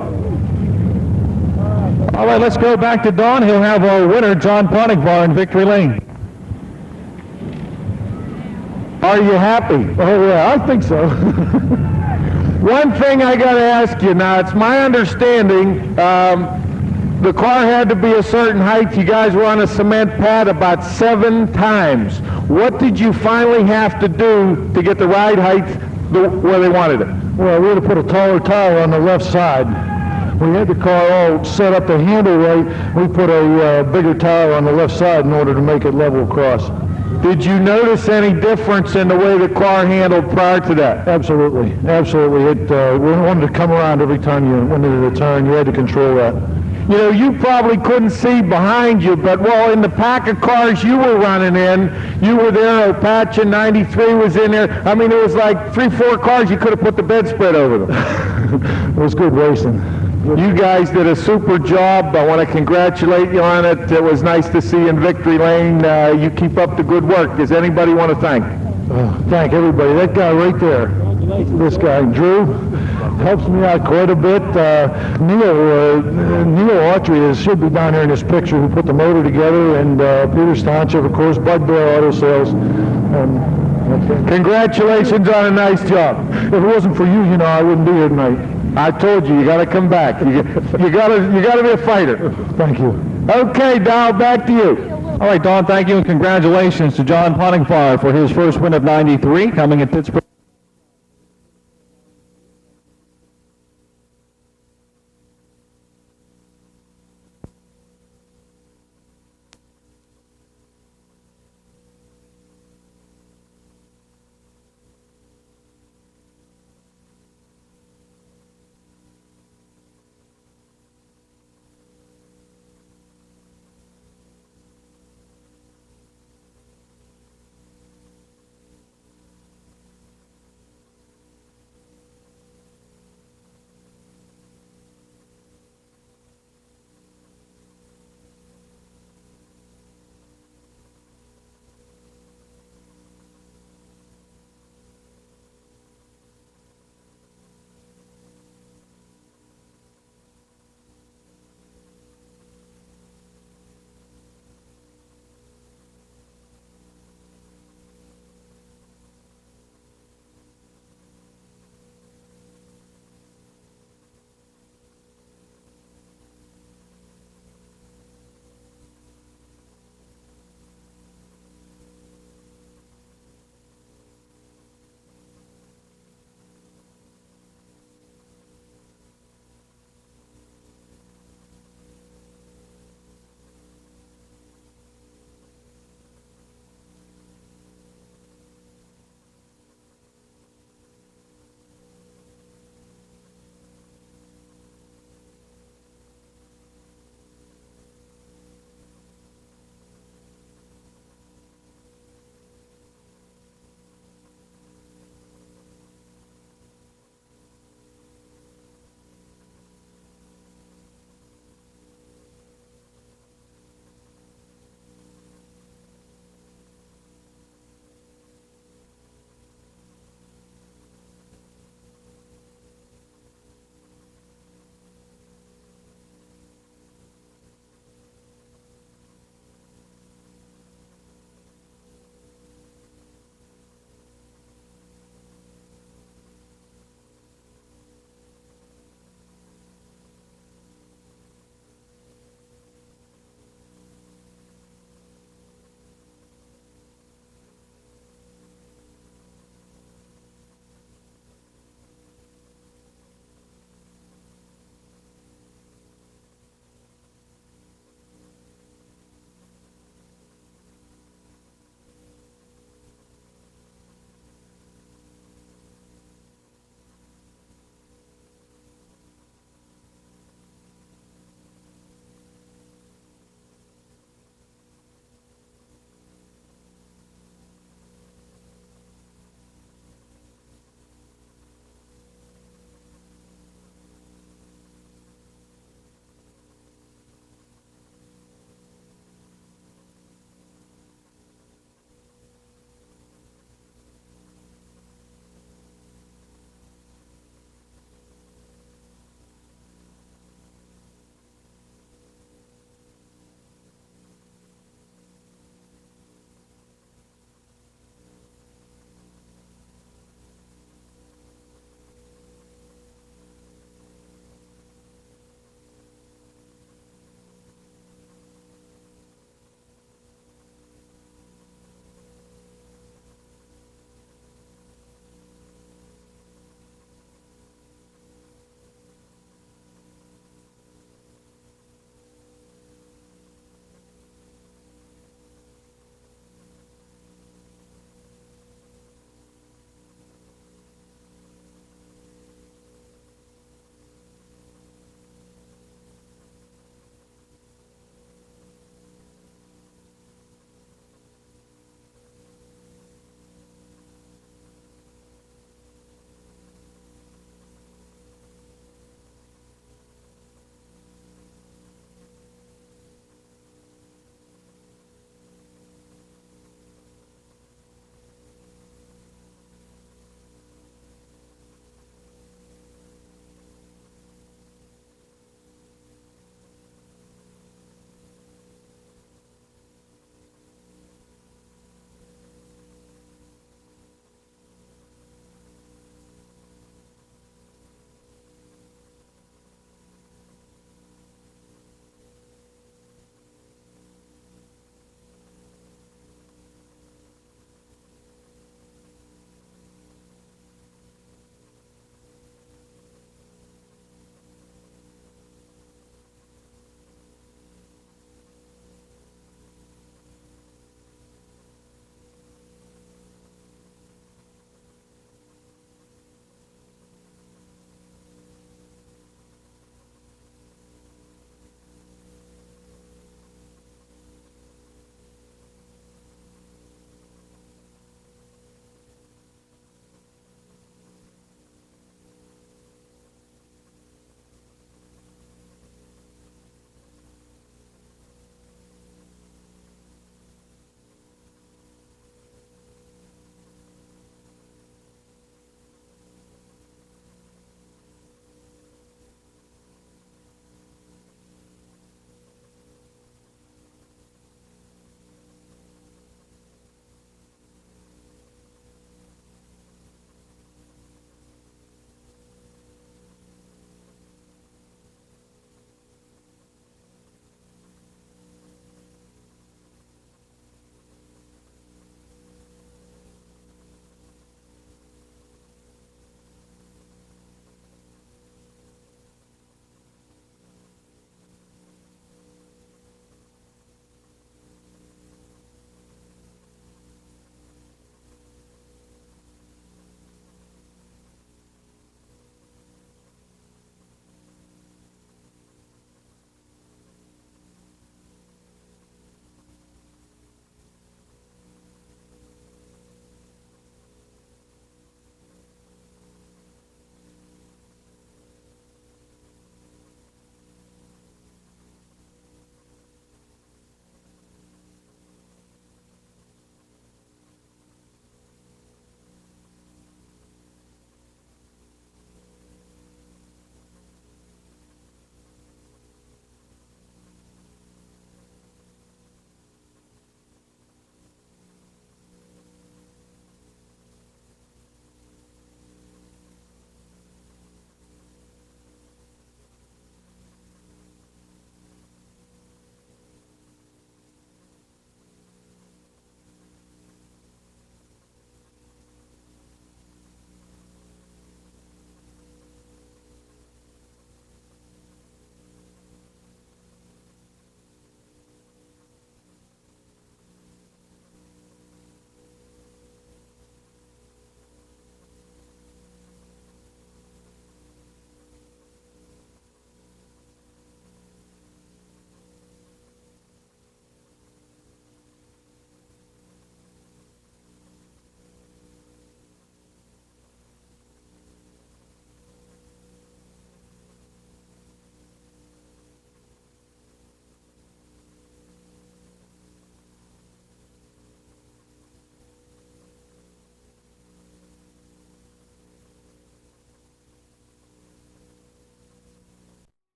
All right, let's go back to Don. He'll have our winner, John Ponigvar, in victory lane. Are you happy? Oh, yeah, I think so. One thing I got to ask you now, it's my understanding the car had to be a certain height. You guys were on a cement pad about 7 times. What did you finally have to do to get the ride height where they wanted it? Well, we had to put a taller tire on the left side. We had the car all set up to handle right. We put a bigger tire on the left side in order to make it level across. Did you notice any difference in the way the car handled prior to that? Absolutely, absolutely. We wanted to come around every time you went into the turn. You had to control that. You know, you probably couldn't see behind you, but, well, in the pack of cars you were running in, you were there, Apache 93 was in there. I mean, it was like 3, 4 cars you could have put the bedspread over them. It was good racing. You guys did a super job. I want to congratulate you on it. It was nice to see you in victory lane. You keep up the good work. Does anybody want to thank? Thank everybody. That guy right there, this guy, Drew, helps me out quite a bit. Neil Autry should be down here in this picture, who put the motor together, and Peter Stanchev, of course, Bud Bear Auto Sales. Congratulations on a nice job. If it wasn't for you, I wouldn't be here tonight. I told you, you got to come back. You got to be a fighter. Thank you. Okay, Dow, back to you. All right, Don, thank you, and congratulations to John Ponigvar for his first win of '93 coming at Pittsburgh.